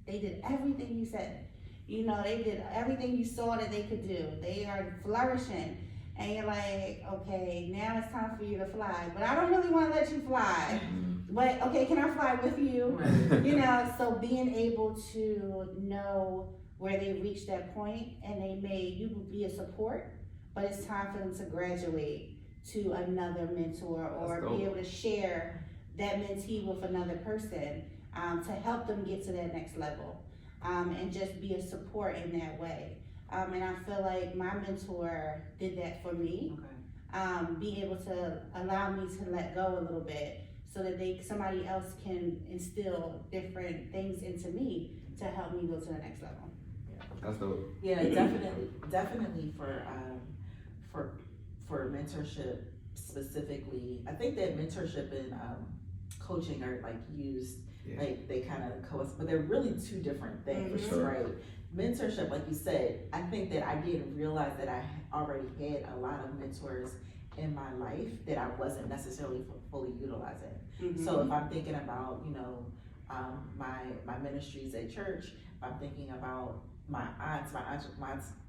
they did everything you said. You know, they did everything you saw that they could do. They are flourishing. And you're like, okay, now it's time for you to fly. But I don't really want to let you fly. But okay, can I fly with you? You know, so being able to know where they reached that point, and you will be a support, but it's time for them to graduate to another mentor, or be able to share that mentee with another person to help them get to that next level, and just be a support in that way. And I feel like my mentor did that for me. Being able to allow me to let go a little bit, so that somebody else can instill different things into me to help me go to the next level. That's dope. Yeah, definitely for mentorship specifically. I think that mentorship and coaching are like used, like they kind of coexist, but they're really two different things, For sure. right? Mentorship, like you said, I think that I didn't realize that I already had a lot of mentors in my life that I wasn't necessarily fully utilizing. So if I'm thinking about, you know, my ministries at church, if I'm thinking about my aunts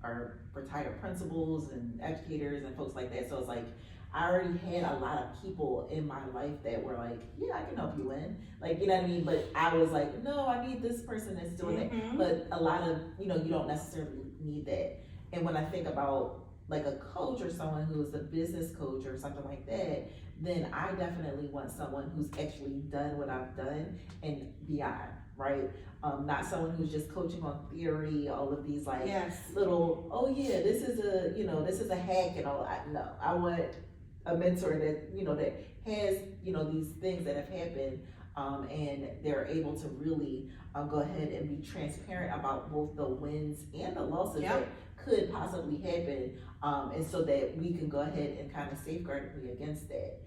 are retired principals and educators and folks like that. So it's like, I already had a lot of people in my life that were like, yeah, I can help you win. Like, you know what I mean? But I was like, no, I need this person that's doing that. But a lot of, you know, you don't necessarily need that. And when I think about like a coach or someone who's a business coach or something like that, then I definitely want someone who's actually done what I've done and beyond, right? Not someone who's just coaching on theory, all of these like little, oh yeah, this is a hack and all. No, I want a mentor that, you know, that has, you know, these things that have happened, and they're able to really go ahead and be transparent about both the wins and the losses that could possibly happen, and so that we can go ahead and kind of safeguard me against that.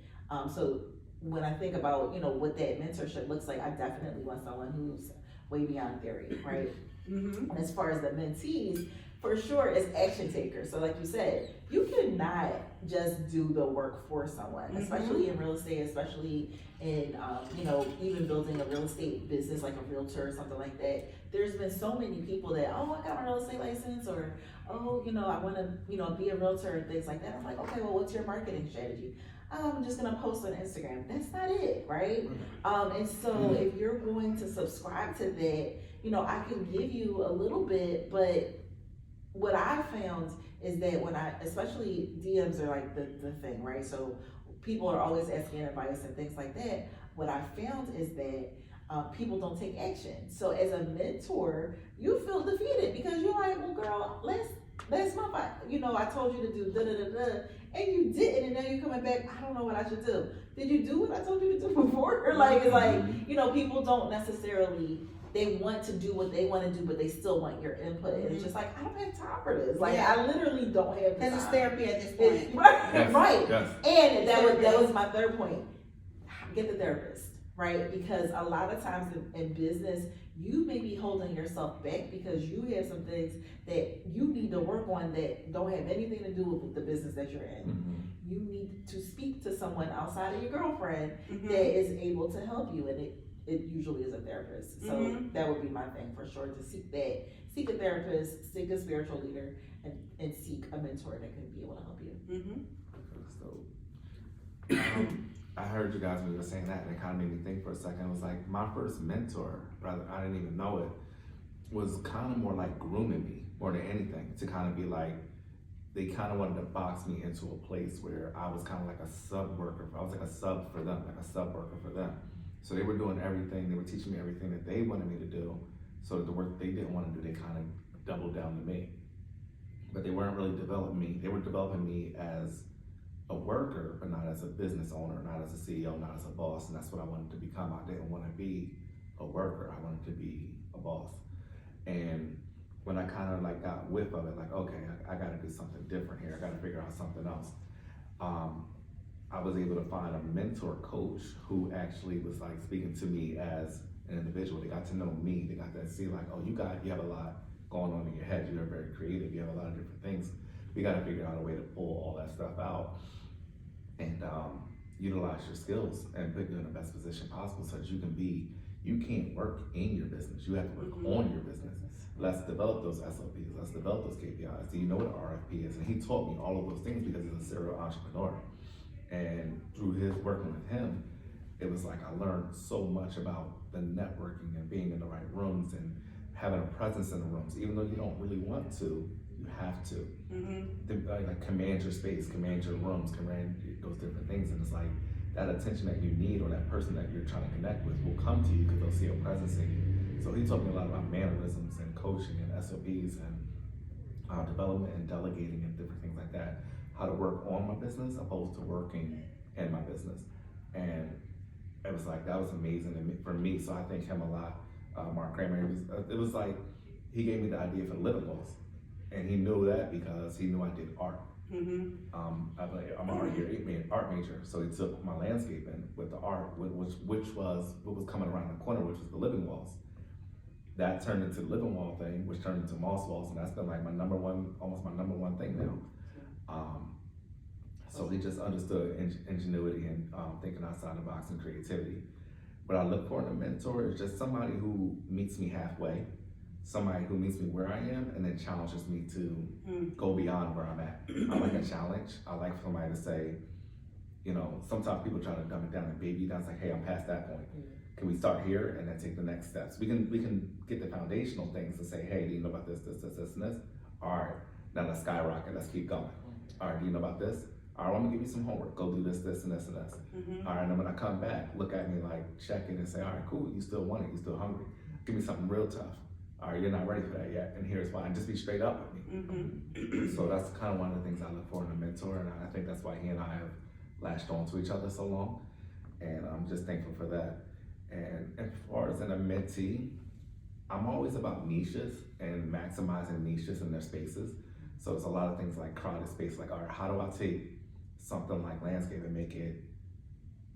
So when I think about, you know, what that mentorship looks like, I definitely want someone who's way beyond theory, right? And as far as the mentees, for sure, is action takers. So like you said, you cannot just do the work for someone, especially in real estate, especially in, you know, even building a real estate business like a realtor or something like that. There's been so many people that, oh, I got my real estate license, or, oh, you know, I want to, you know, be a realtor and things like that. I'm like, okay, well, what's your marketing strategy? I'm just gonna post on Instagram. That's not it, right? And so if you're going to subscribe to that, you know, I can give you a little bit, but what I found is that especially DMs are like the thing, right? So people are always asking advice and things like that. What I found is that people don't take action. So as a mentor, you feel defeated because you're like, well, girl, last month, I told you to do da da da da, and you didn't, and now you're coming back. I don't know what I should do. Did you do what I told you to do before? Or like, it's like, people don't necessarily. They want to do what they want to do, but they still want your input. And it's just like, I don't have time for this. Like, I literally don't have the time. Because it's therapy at this point. Right. Yes. And that was my third point. Get the therapist, right? Because a lot of times in business, you may be holding yourself back because you have some things that you need to work on that don't have anything to do with the business that you're in. Mm-hmm. You need to speak to someone outside of your girlfriend that is able to help you, and it usually is a therapist. So that would be my thing for sure, to seek a therapist, seek a spiritual leader, and seek a mentor that can be able to help you. So, I heard you guys when you were saying that, and it kind of made me think for a second. It was like my first mentor, rather, I didn't even know it, was kind of more like grooming me more than anything, to kind of be like, they kind of wanted to box me into a place where I was kind of like a sub worker. I was like a sub for them, like a sub worker for them. So they were doing everything, they were teaching me everything that they wanted me to do, so that the work they didn't want to do, they kind of doubled down to me. But they weren't really developing me. They were developing me as a worker, but not as a business owner, not as a CEO, not as a boss, and that's what I wanted to become. I didn't want to be a worker, I wanted to be a boss. And when I kind of like got whiff of it, like, okay, I got to do something different here, I got to figure out something else. I was able to find a mentor coach who actually was like speaking to me as an individual. They got to know me, they got to see like, oh, you have a lot going on in your head, you're very creative, you have a lot of different things. We got to figure out a way to pull all that stuff out and utilize your skills and put you in the best position possible so that you can't work in your business, you have to work on your business. Let's develop those SOPs, let's develop those KPIs. Do you know what RFP is? And he taught me all of those things because he's a serial entrepreneur. And through his working with him, it was like I learned so much about the networking and being in the right rooms and having a presence in the rooms. Even though you don't really want to, you have to. Like command your space, command your rooms, command those different things. And it's like that attention that you need, or that person that you're trying to connect with, will come to you because they'll see a presence in you. So he taught me a lot about mannerisms and coaching and SOPs and development and delegating and different things like that. How to work on my business opposed to working in my business. And it was like, that was amazing for me. So I thank him a lot. Mark Kramer, it was like, he gave me the idea for Living Laws. And he knew that because he knew I did art. I'm an art major. So he took my landscaping with the art, which was what was coming around the corner, which was the Living Walls. That turned into the Living Wall thing, which turned into Moss Walls, and that's been like almost my number one thing now. So he just understood ingenuity and thinking outside the box and creativity. What I look for in a mentor is just somebody who meets me halfway, somebody who meets me where I am and then challenges me to go beyond where I'm at. I like a challenge. I like somebody to say, sometimes people try to dumb it down and baby down. It's like, hey, I'm past that point. Can we start here and then take the next steps? We can get the foundational things to say, hey, do you know about this, and this? All right, now let's skyrocket, let's keep going. All right, do you know about this? All right, I'm gonna give you some homework. Go do this, and this. All right, and then when I come back, look at me like, check it and say, all right, cool, you still want it, you still hungry. Give me something real tough. All right, you're not ready for that yet, and here's why. And just be straight up with me. So that's kind of one of the things I look for in a mentor, and I think that's why he and I have latched on to each other so long, and I'm just thankful for that. And as far as in a mentee, I'm always about niches and maximizing niches in their spaces. So it's a lot of things like crowded space, like, all right, how do I take something like landscape and make it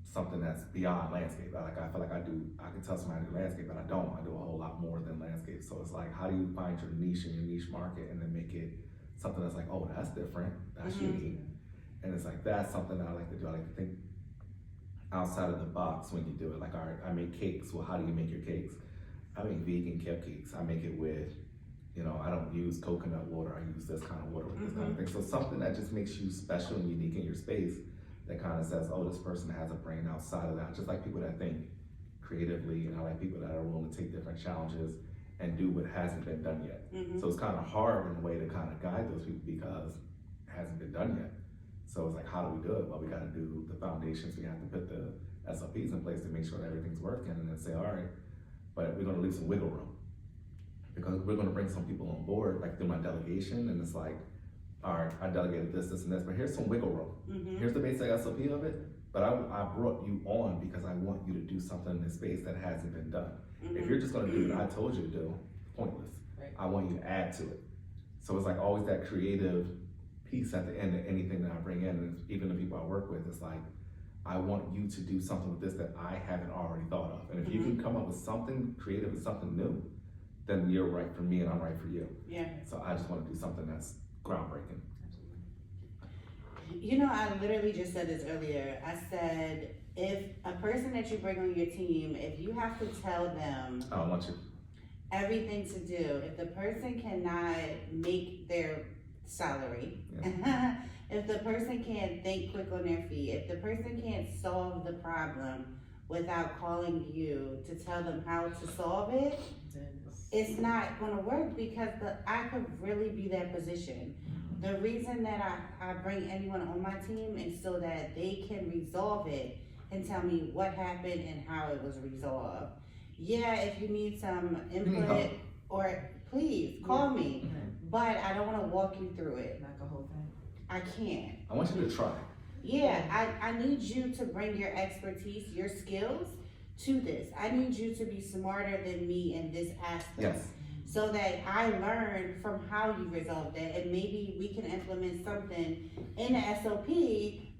something that's beyond landscape? I feel like I can tell somebody to do landscape, but I don't. I do a whole lot more than landscape. So it's like, how do you find your niche and your niche market and then make it something that's like, oh, that's different, that's unique. And it's like, that's something that I like to do. I like to think outside of the box when you do it. Like, all right, I make cakes. Well, how do you make your cakes? I make vegan cupcakes. I make it with, I don't use coconut water. I use this kind of water with this kind of thing. So something that just makes you special and unique in your space, that kind of says, oh, this person has a brain outside of that. I just like people that think creatively, and I like people that are willing to take different challenges and do what hasn't been done yet. So it's kind of hard in a way to kind of guide those people because it hasn't been done yet. So it's like, how do we do it? Well, we got to do the foundations. We have to put the SOPs in place to make sure that everything's working, and then say, all right, but we're gonna leave some wiggle room. Because we're gonna bring some people on board, like through my delegation, and it's like, all right, I delegated this, and this, but here's some wiggle room. Here's the basic SOP of it, but I brought you on because I want you to do something in this space that hasn't been done. If you're just gonna do what I told you to do, pointless. Right. I want you to add to it. So it's like always that creative piece at the end of anything that I bring in, and even the people I work with, it's like, I want you to do something with this that I haven't already thought of. And if you can come up with something creative and something new, then you're right for me and I'm right for you. Yeah. So I just want to do something that's groundbreaking. You know, I literally just said this earlier. I said, if a person that you bring on your team, if you have to tell them I don't want you. everything to do, if the person cannot make their salary, if the person can't think quick on their feet, if the person can't solve the problem without calling you to tell them how to solve it, it's not gonna work, because I could really be that position. The reason that I bring anyone on my team is so that they can resolve it and tell me what happened and how it was resolved. Yeah, if you need some input, or please call me, but I don't wanna walk you through it. Not the whole thing. I can't. I want you to try. Yeah, I need you to bring your expertise, your skills to this. I need you to be smarter than me in this aspect. Yes. So that I learn from how you resolved it, and maybe we can implement something in the SOP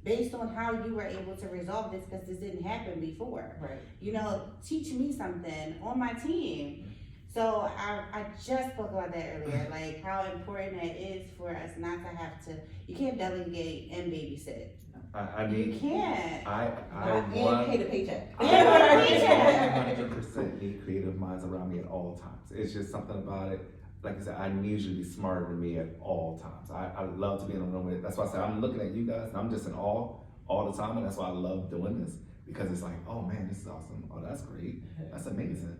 based on how you were able to resolve this, because this didn't happen before. Right. You know, teach me something on my team. So I just spoke about that earlier, like how important it is for us not to have to, you can't delegate and babysit. I You need, can't. I And pay want, the paycheck. Yeah. 100% need creative minds around me at all times. It's just something about it. Like I said, I need you to be smarter than me at all times. I love to be in a room with it. That's why I said I'm looking at you guys and I'm just in awe all the time, and that's why I love doing this, because it's like, oh man, this is awesome. Oh, that's great. That's amazing.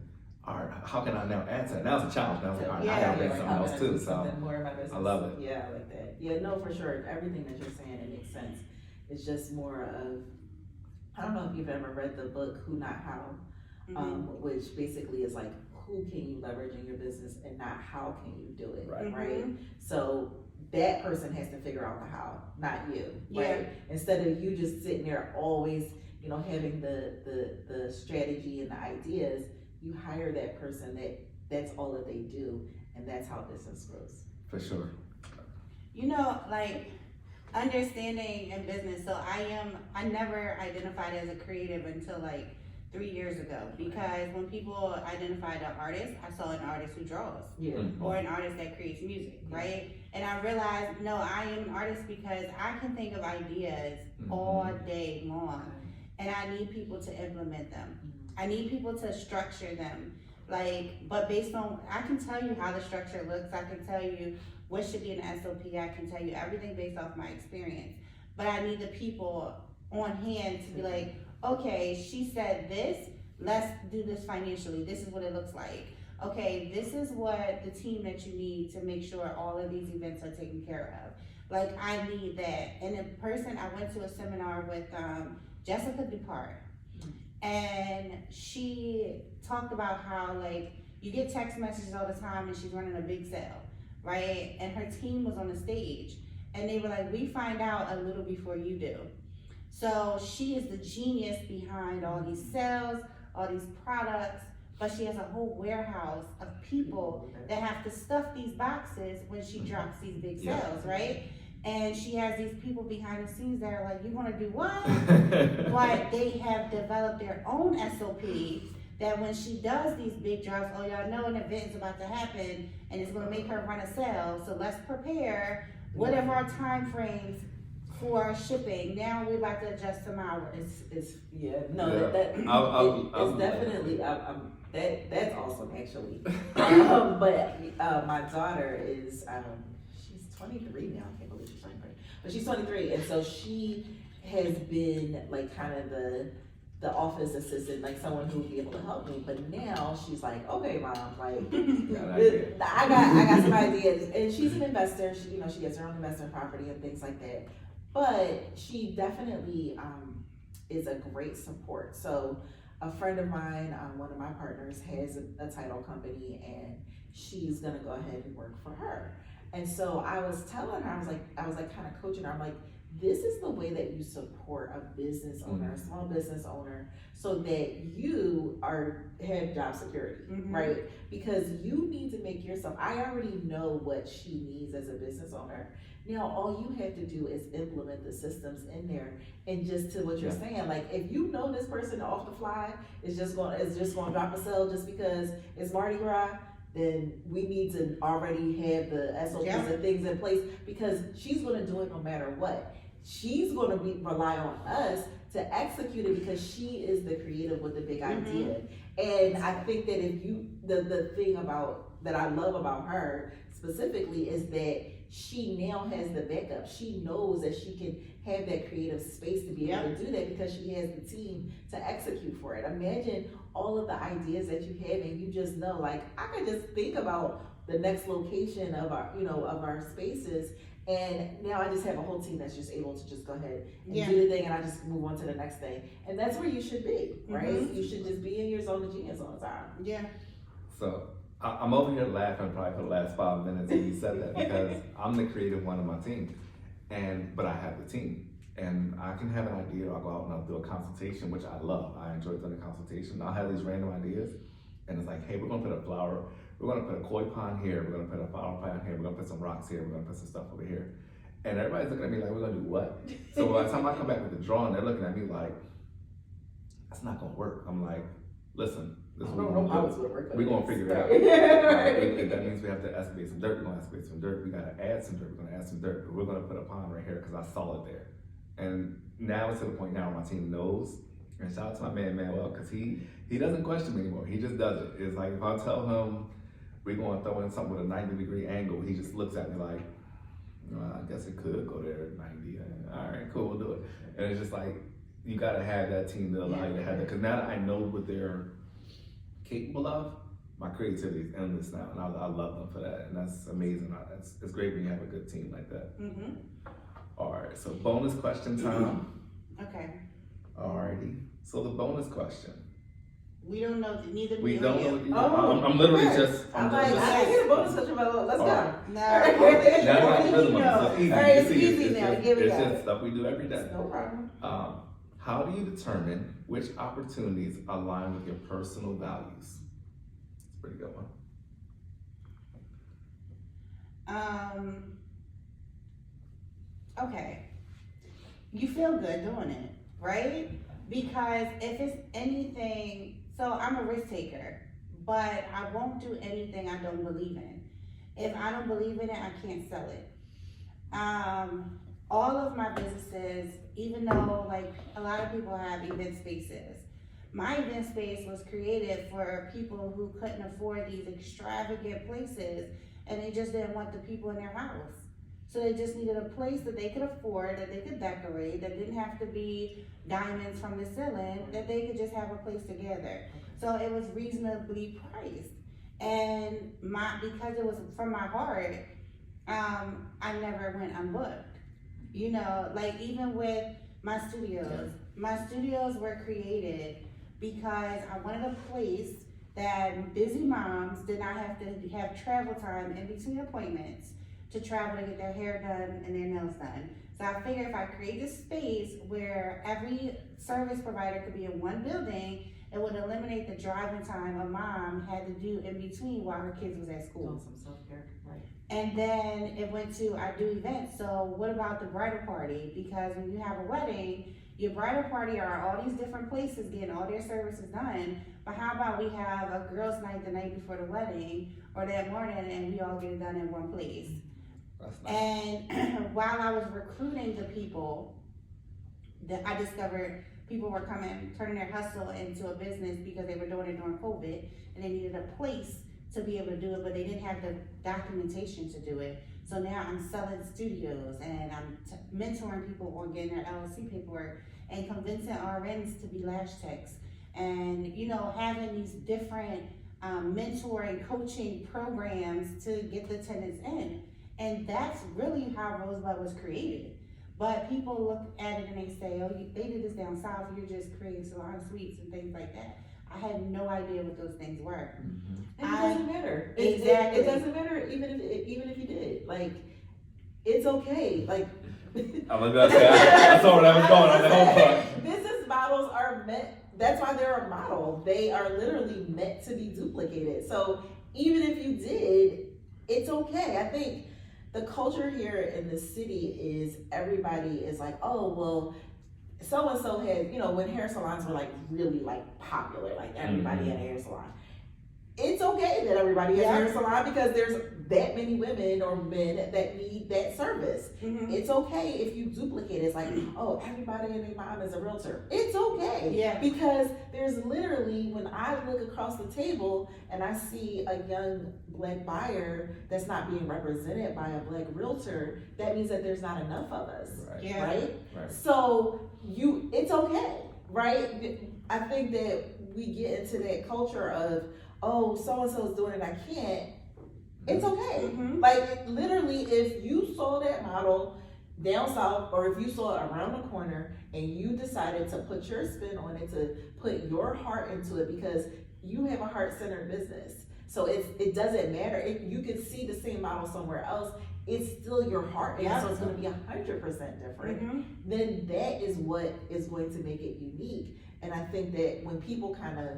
All right, how can I now add to that? Now it's a challenge. Now it's like, all right, I gotta bring something else too. So Something more about this. I love it. Yeah, I like that. Yeah, no, for sure. Everything that you're saying, it makes sense. It's just more of, I don't know if you've ever read the book Who Not How, which basically is like, who can you leverage in your business and not how can you do it, right? So that person has to figure out the how, not you, right? Instead of you just sitting there always, you know, having the strategy and the ideas, you hire that person that's all that they do, and that's how business grows. for sure. You know, like, understanding in business, so I never identified as a creative until like 3 years ago, because when people identified an artist, I saw an artist who draws, or an artist that creates music, right? And I realized, no, I am an artist because I can think of ideas all day long, and I need people to implement them. I need people to structure them, like, but based on, I can tell you how the structure looks, I can tell you what should be an SOP, I can tell you everything based off my experience, but I need the people on hand to be like, okay, she said this, let's do this financially, this is what it looks like. Okay, this is what the team that you need to make sure all of these events are taken care of. Like, I need that. And in person, I went to a seminar with Jessica Dupart, and she talked about how, like, you get text messages all the time and she's running a big sale, right? And her team was on the stage, and they were like, we find out a little before you do. So she is the genius behind all these sales, all these products, but she has a whole warehouse of people that have to stuff these boxes when she drops these big sales, right? And she has these people behind the scenes that are like, you wanna do what? But they have developed their own SOP that when she does these big drops, oh, y'all know an event is about to happen and it's gonna make her run a sale, so let's prepare whatever our time frames for shipping. Now we're about to adjust some hours. It's definitely, that's awesome actually. But my daughter is, she's 23 now, I can't believe she's 23, but she's 23, and so she has been like kind of the office assistant, like someone who would be able to help me, but now she's like, okay mom, like, I got some ideas, and she's an investor, she, you know, she gets her own investment property and things like that, but she definitely is a great support. So a friend of mine, one of my partners has a title company, and she's gonna go ahead and work for her. And so I was telling her, I was like kind of coaching her. I'm like, this is the way that you support a business owner, a small business owner, so that you have job security, right? Because you need to make yourself, I already know what she needs as a business owner. Now, all you have to do is implement the systems in there. And just to what you're saying, like, if you know this person off the fly is just going to drop a sale just because it's Mardi Gras, then we need to already have the SOPs and things in place, because she's going to do it no matter what. She's going to rely on us to execute it, because she is the creative with the big idea. And I think that if you, the thing that I love about her specifically is that she now has the backup. She knows that she can have that creative space to be able to do that, because she has the team to execute for it. Imagine all of the ideas that you have, and you just know, like, I could just think about the next location of our spaces, and now I just have a whole team that's just able to just go ahead and do the thing, and I just move on to the next thing. And that's where you should be, right? You should just be in your zone of genius all the time. Yeah. So I'm over here laughing probably for the last 5 minutes when you said that, because I'm the creative one of my team, but I have the team, and I can have an idea. I'll go out and I'll do a consultation, which I love. I enjoy doing a consultation. I'll have these random ideas, and it's like, hey, we're gonna put a flower. We're gonna put a koi pond here. We're gonna put a flower pond here. We're gonna put some rocks here. We're gonna put some stuff over here. And everybody's looking at me like, we're gonna do what? So by the time I come back with the drawing, they're looking at me like, that's not gonna work. I'm like, listen, this is what we're gonna do. We're gonna figure it out. If that means we have to excavate some dirt, we're gonna excavate some dirt. We gotta add some dirt. We're gonna add some dirt. But we're gonna put a pond right here because I saw it there. And now it's to the point now where my team knows. And shout out to my man Manuel, because he doesn't question me anymore. He just does it. It's like if I tell him we're gonna throw in something with a 90-degree angle, he just looks at me like, well, I guess it could go there at 90. All right, cool, we'll do it. And it's just like, you gotta have that team to allow you to have that. Because now that I know what they're capable of, my creativity is endless now, and I love them for that. And that's amazing. It's great when you have a good team like that. All right, so bonus question time. Okay. Alrighty. So the bonus question. We don't know, neither We do don't you. know. I'm literally just. I'm like, I didn't get a bonus question, but let's go. No. Now we're on rhythm. It's easy. All right, it's You see, easy now. Give it It's up. just stuff we do every day. No problem. How do you determine which opportunities align with your personal values? It's a pretty good one. Okay. You feel good doing it, right? Because if it's anything, so I'm a risk taker, but I won't do anything I don't believe in. If I don't believe in it, I can't sell it. All of my businesses, even though like a lot of people have event spaces, my event space was created for people who couldn't afford these extravagant places, and they just didn't want the people in their house. So they just needed a place that they could afford, that they could decorate, that didn't have to be diamonds from the ceiling, that they could just have a place together. So it was reasonably priced. And because it was from my heart, I never went unbooked. You know, like even with my studios were created because I wanted a place that busy moms did not have to have travel time in between appointments to travel to get their hair done and their nails done. So I figured if I create this space where every service provider could be in one building, it would eliminate the driving time a mom had to do in between while her kids was at school. Doing some self-care, right? And then it went to, I do events, so what about the bridal party? Because when you have a wedding, your bridal party are all these different places getting all their services done, but how about we have a girls' night the night before the wedding, or that morning, and we all get it done in one place? That's nice. And while I was recruiting the people, that I discovered people were turning their hustle into a business because they were doing it during COVID, and they needed a place to be able to do it, but they didn't have the documentation to do it. So now I'm selling studios, and I'm mentoring people on getting their LLC paperwork, and convincing RNs to be lash techs, and you know, having these different mentoring, coaching programs to get the tenants in. And that's really how Rosebud was created. But people look at it and they say, oh, they did this down south, you're just creating salon suites and things like that. I had no idea what those things were. Mm-hmm. And it doesn't matter. Exactly. It doesn't matter even if you did. Like, it's okay. Like, I'm gonna say, I saw where that was going on the whole part. business models are meant, that's why they're a model. They are literally meant to be duplicated. So even if you did, it's okay. I think the culture here in the city is everybody is like, oh, well, so-and-so has, you know, when hair salons were like really like popular, like everybody had a hair salon. It's okay that everybody has a hair salon because there's that many women or men that need that service. Mm-hmm. It's okay if you duplicate it. It's like, oh, everybody and their mom is a realtor. It's okay. Yeah. Because there's literally, when I look across the table and I see a young black buyer that's not being represented by a black realtor, that means that there's not enough of us. Right. Yeah. Right? Right. So it's okay, right? I think that we get into that culture of, oh, so-and-so is doing it, I can't. It's okay. Mm-hmm. Like, literally, if you saw that model down south, or if you saw it around the corner, and you decided to put your spin on it, to put your heart into it, because you have a heart-centered business. So it doesn't matter. If you can see the same model somewhere else, it's still your heart, and so it's going to be 100% different. Mm-hmm. Then that is what is going to make it unique. And I think that when people kind of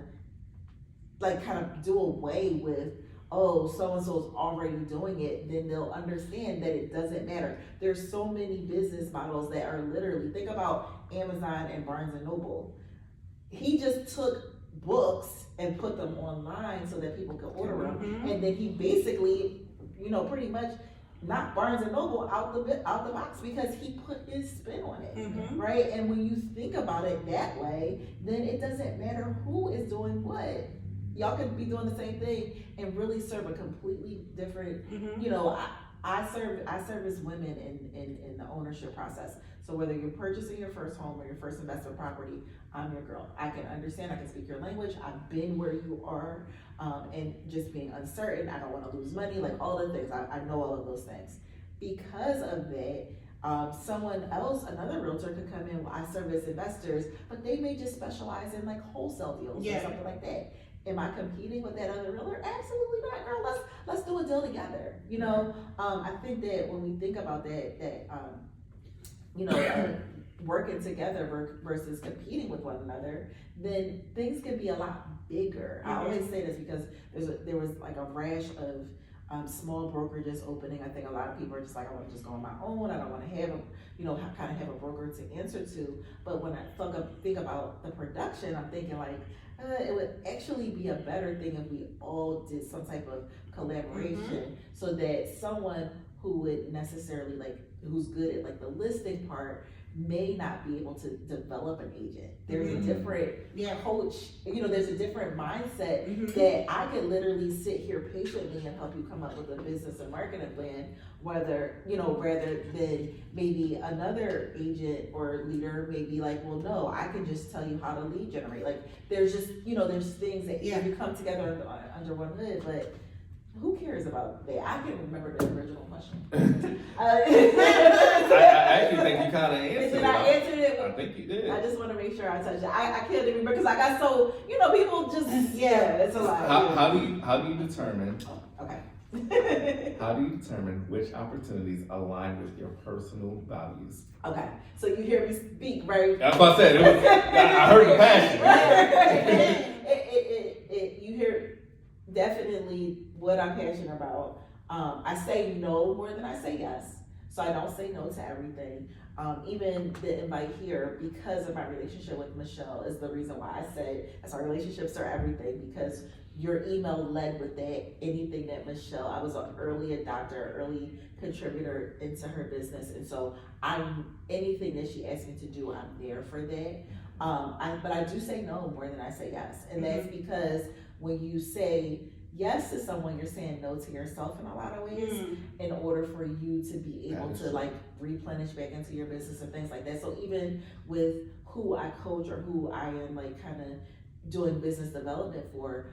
do away with, oh, so-and-so's already doing it, then they'll understand that it doesn't matter. There's so many business models that are literally, think about Amazon and Barnes and Noble. He just took books and put them online so that people could order them. Mm-hmm. And then he basically, pretty much knocked Barnes and Noble out the box because he put his spin on it. Mm-hmm. Right? And when you think about it that way, then it doesn't matter who is doing what. Y'all could be doing the same thing and really serve a completely different, Mm-hmm. I service women in the ownership process. So whether you're purchasing your first home or your first investment property, I'm your girl. I can understand, I can speak your language. I've been where you are, and just being uncertain. I don't want to lose money, like all the things. I know all of those things. Because of that, someone else, another realtor could come in, well, I service investors, but they may just specialize in like wholesale deals or something like that. Am I competing with that other realtor? Absolutely not, girl. Let's do a deal together. I think that when we think about that, working together versus competing with one another, then things can be a lot bigger. I always say this because there was like a rash of small brokerages opening. I think a lot of people are just like, I want to just go on my own. I don't want to have have a broker to answer to. But when I think about the production, I'm thinking like, it would actually be a better thing if we all did some type of collaboration, so that someone who would necessarily who's good at like the listing part may not be able to develop an agent. There's a different coach, there's a different mindset that I could literally sit here patiently and help you come up with a business and marketing plan, rather than maybe another agent or leader may be like, well, no, I can just tell you how to lead generate. Like, there's just, there's things that you come together under one hood, but who cares about that? I can't remember the original question. I actually think you kind of answered Did I answer it? I think you did. I just want to make sure I touched it. I can't even remember because I got so, people just, it's a lot. How do you determine? Okay. How do you determine which opportunities align with your personal values? Okay, so you hear me speak, right? That's what I said. I heard the passion. Right. You hear definitely what I'm passionate about. I say no more than I say yes. So I don't say no to everything. Even the invite here, because of my relationship with Michelle, is the reason why I said that's our relationships are everything, because your email led with that. Anything that Michelle, I was an early adopter, early contributor into her business. And so anything that she asked me to do, I'm there for that. But I do say no more than I say yes. And that's because when you say yes to someone, you're saying no to yourself in a lot of ways, in order for you to be able to replenish back into your business and things like that. So even with who I coach or who I am kind of doing business development for,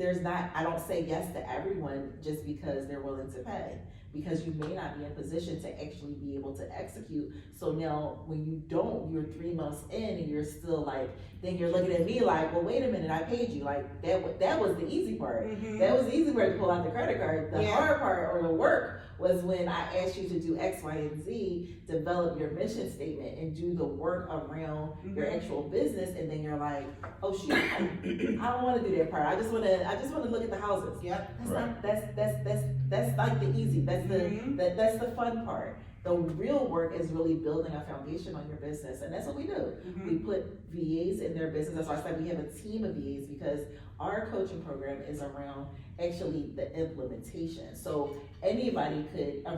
I don't say yes to everyone just because they're willing to pay. because you may not be in position to actually be able to execute. So now when you don't, you're 3 months in and you're still like, then you're looking at me like, well, wait a minute, I paid you. Like that was the easy part. That was the easy part to pull out the credit card. The hard part or the work was when I asked you to do X, Y, and Z, develop your mission statement and do the work around your actual business, and then you're like, oh shoot, I don't want to do that part. I just want to look at the houses. Yep. That's like the easy. That's that's the fun part. The real work is really building a foundation on your business, and that's what we do. We put VAs in their business. That's why I said we have a team of VAs, because our coaching program is around actually the implementation. So a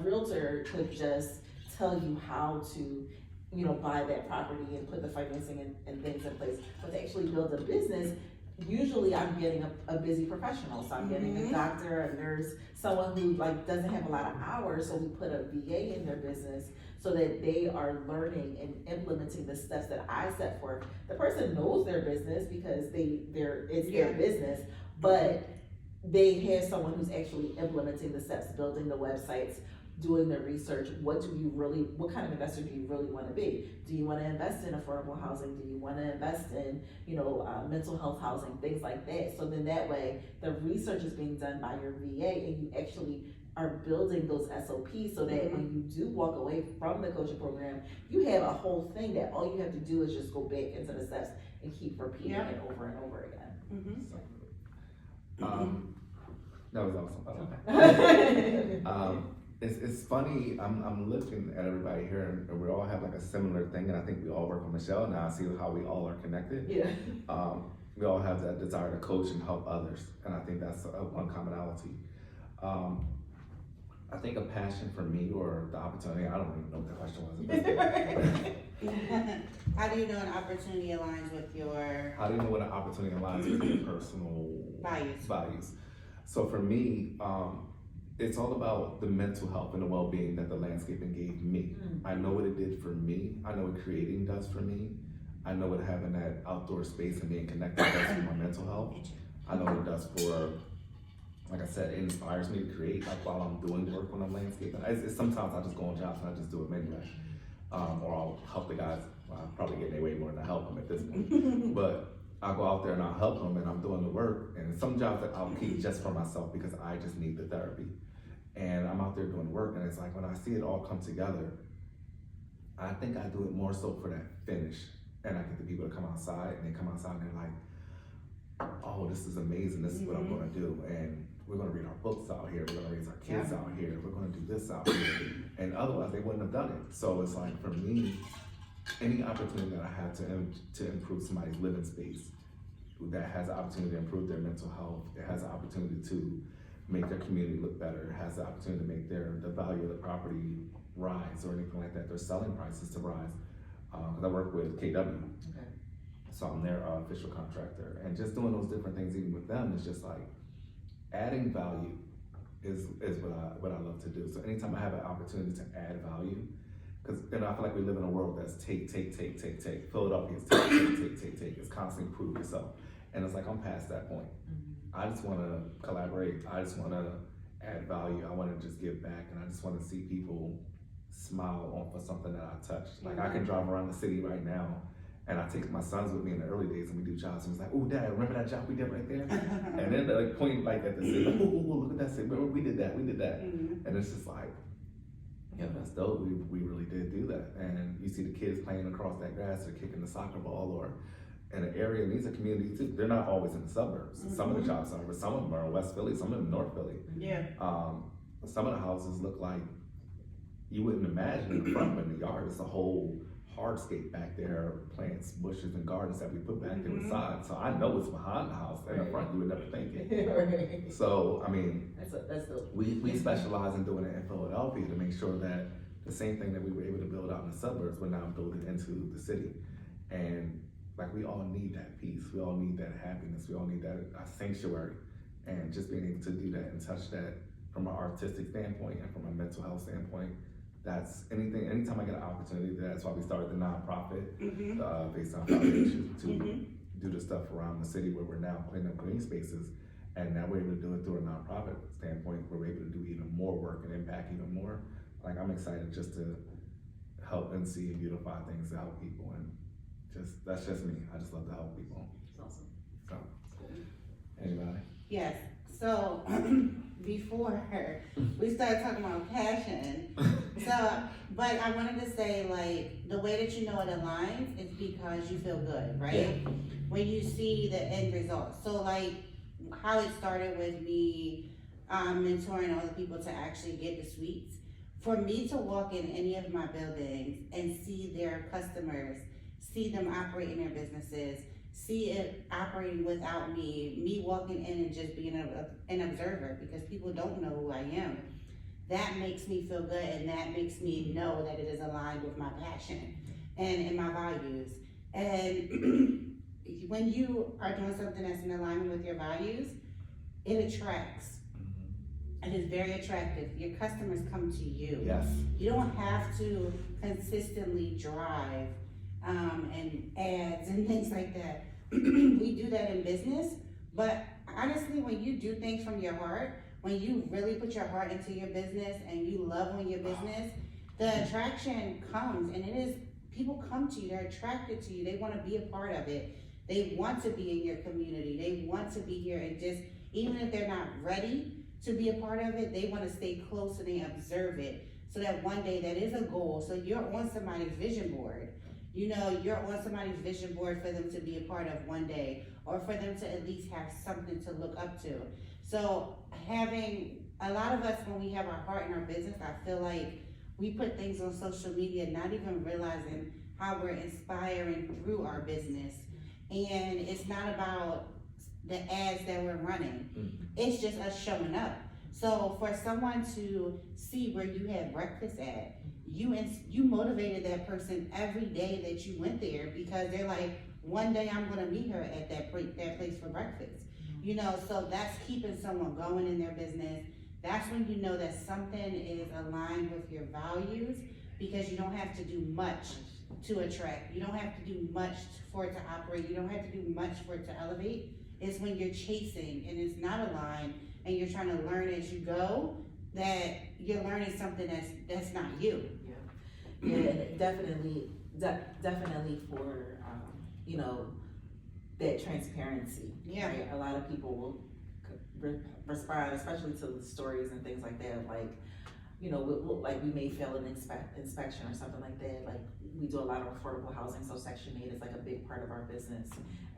realtor could just tell you how to, buy that property and put the financing and things in place. But to actually build a business, usually I'm getting a busy professional. So I'm getting a doctor, a nurse, someone who doesn't have a lot of hours. So we put a VA in their business so that they are learning and implementing the steps that I set forth. The person knows their business because it's their business, but they have someone who's actually implementing the steps, building the websites, doing the research. What kind of investor do you really want to be? Do you want to invest in affordable housing? Do you want to invest in, mental health housing, things like that? So then that way, the research is being done by your VA, and you actually are building those SOPs so that when you do walk away from the coaching program, you have a whole thing that all you have to do is just go back into the steps and keep repeating it over and over again. That was awesome. It's funny, I'm looking at everybody here, and we all have a similar thing, and I think we all work on Michelle. Now I see how we all are connected. We all have that desire to coach and help others, and I think that's one commonality. I think a passion for me, or the opportunity, I don't even know what the question was. How do you know an opportunity aligns with your... How do you know when an opportunity aligns with your personal values? So for me, it's all about the mental health and the well-being that the landscaping gave me. I know what it did for me. I know what creating does for me. I know what having that outdoor space and being connected does for my mental health. I know what it does for, like I said, it inspires me to create, while I'm doing work when I'm landscaping. Sometimes I just go on jobs and I just do it anyway. Or I'll help the guys. Well, I'm probably getting way more than I help them at this point. But I'll go out there and I'll help them, and I'm doing the work. And some jobs that I'll keep just for myself because I just need the therapy. And I'm out there doing the work, and it's like when I see it all come together, I think I do it more so for that finish. And I get the people to come outside, and they come outside and they're like, oh, this is amazing, this is what I'm gonna do. And we're gonna read our books out here, we're gonna raise our kids out here, we're gonna do this out here. And otherwise they wouldn't have done it. So it's like, for me, any opportunity that I have to improve somebody's living space, that has the opportunity to improve their mental health, it has the opportunity to make their community look better, it has the opportunity to make the value of the property rise or anything like that, their selling prices to rise. Because I work with KW, so I'm their official contractor, and just doing those different things even with them is just like adding value is what I love to do. So anytime I have an opportunity to add value, because I feel like we live in a world that's take. Philadelphia is take. It's constantly prove yourself, and it's like I'm past that point. I just want to collaborate. I just want to add value. I want to just give back, and I just want to see people smile on for something that I touch. Like I can drive around the city right now, and I take my sons with me in the early days, and we do jobs, and it's like, oh, Dad, remember that job we did right there? And then they point at the city, oh, look at that city. Remember, we did that. And it's just like, yeah, that's dope. We really did do that. And you see the kids playing across that grass or kicking the soccer ball or in an area, and these are communities too. They're not always in the suburbs. Some of the jobs are, but some of them are in West Philly, some of them in North Philly. Some of the houses look like you wouldn't imagine in the front, but in the yard, it's a whole hardscape back there, plants, bushes, and gardens that we put back there inside. So I know it's behind the house. In the front, you would never think it. So, I mean, we specialize in doing it in Philadelphia to make sure that the same thing that we were able to build out in the suburbs, we're now building into the city. And we all need that peace. We all need that happiness. We all need that sanctuary. And just being able to do that and touch that from an artistic standpoint and from a mental health standpoint, that's anytime I get an opportunity, that's why we started the nonprofit based on foundation to do the stuff around the city where we're now putting up green spaces And now we're able to do it through a nonprofit standpoint, where we're able to do even more work and impact even more. Like, I'm excited just to help and see and beautify things to help people, and that's just me. I just love to help people. That's awesome. So, anybody? Yes, so before we started talking about passion, but I wanted to say, like, the way that you know it aligns is because you feel good, right? Yeah. When you see the end result. So like how it started with me mentoring other people to actually get the suites. For me to walk in any of my buildings and see their customers, see them operating their businesses, see it operating without me walking in and just being an observer, because people don't know who I am. That makes me feel good, and that makes me know that it is aligned with my passion and my values. And when you are doing something that's in alignment with your values, it attracts. It is very attractive. Your customers come to you. Yes. You don't have to consistently drive and ads and things like that. We do that in business, but honestly, when you do things from your heart, when you really put your heart into your business and you love on your business, the attraction comes, and it is, people come to you, they're attracted to you, they want to be a part of it. They want to be in your community. They want to be here, and just, even if they're not ready to be a part of it, they want to stay close and they observe it, so that one day that is a goal. So you're on somebody's vision board. You know, you're on somebody's vision board for them to be a part of one day, or for them to at least have something to look up to. So having, a lot of us, when we have our heart in our business, I feel like we put things on social media not even realizing how we're inspiring through our business. And it's not about the ads that we're running. It's just us showing up. So for someone to see where you had breakfast at, you motivated that person every day that you went there, because they're like, one day I'm gonna meet her at that place for breakfast. You know, so that's keeping someone going in their business. That's when you know that something is aligned with your values, because you don't have to do much to attract. You don't have to do much for it to operate. You don't have to do much for it to elevate. It's when you're chasing and it's not aligned, and you're trying to learn as you go, that you're learning something that's not you. Yeah, definitely for you know, that transparency. Yeah. Right? A lot of people will respond, especially to the stories and things like that. Like, you know, like we may fail an inspection or something like that. Like, we do a lot of affordable housing, so Section 8 is like a big part of our business.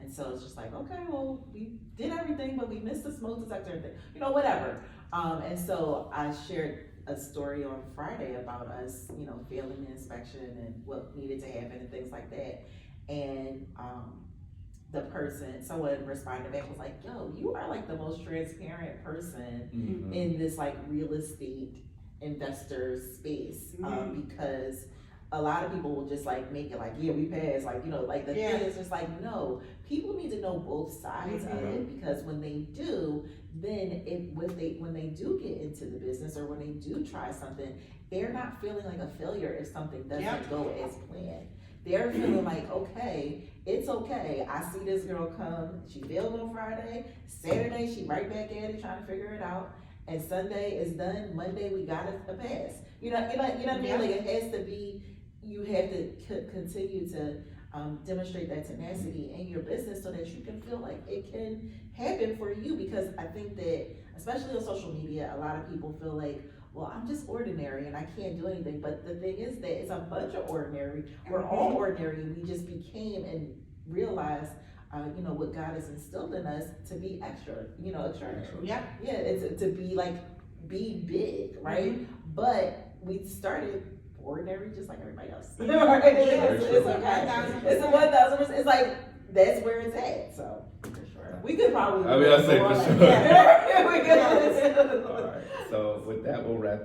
And so it's just like, okay, well, we did everything, but we missed the smoke detector thing, you know, whatever. And so I shared a story on Friday about us, you know, failing the inspection and what needed to happen and things like that. And someone responded back, was like, yo, you are like the most transparent person in this like real estate investor space, because a lot of people will just like make it like, yeah, we passed, like, you know, like the thing is just like, no, people need to know both sides of it, because when they do, then when they do get into the business, or when they do try something, they're not feeling like a failure if something doesn't go as planned. They're feeling like, okay, it's okay. I see this girl come, she failed on Friday, Saturday she right back at it trying to figure it out, and Sunday is done, Monday we got a pass. You know what I mean? Like, it has to be, you have to continue to demonstrate that tenacity in your business, so that you can feel like it can happen for you. Because I think that, especially on social media, a lot of people feel like, well, I'm just ordinary and I can't do anything. But the thing is that it's a bunch of ordinary. We're all ordinary, and we just became and realized, you know, what God has instilled in us to be extra, you know, extraordinary. Yeah, it's to be like, be big, right? But we started ordinary just like everybody else. Right? It's okay. It's a 1,000%. It's like, that's where it's at. So for sure, we could probably. I mean, I say for sure. Yeah. We could. All right. So with that, we'll wrap.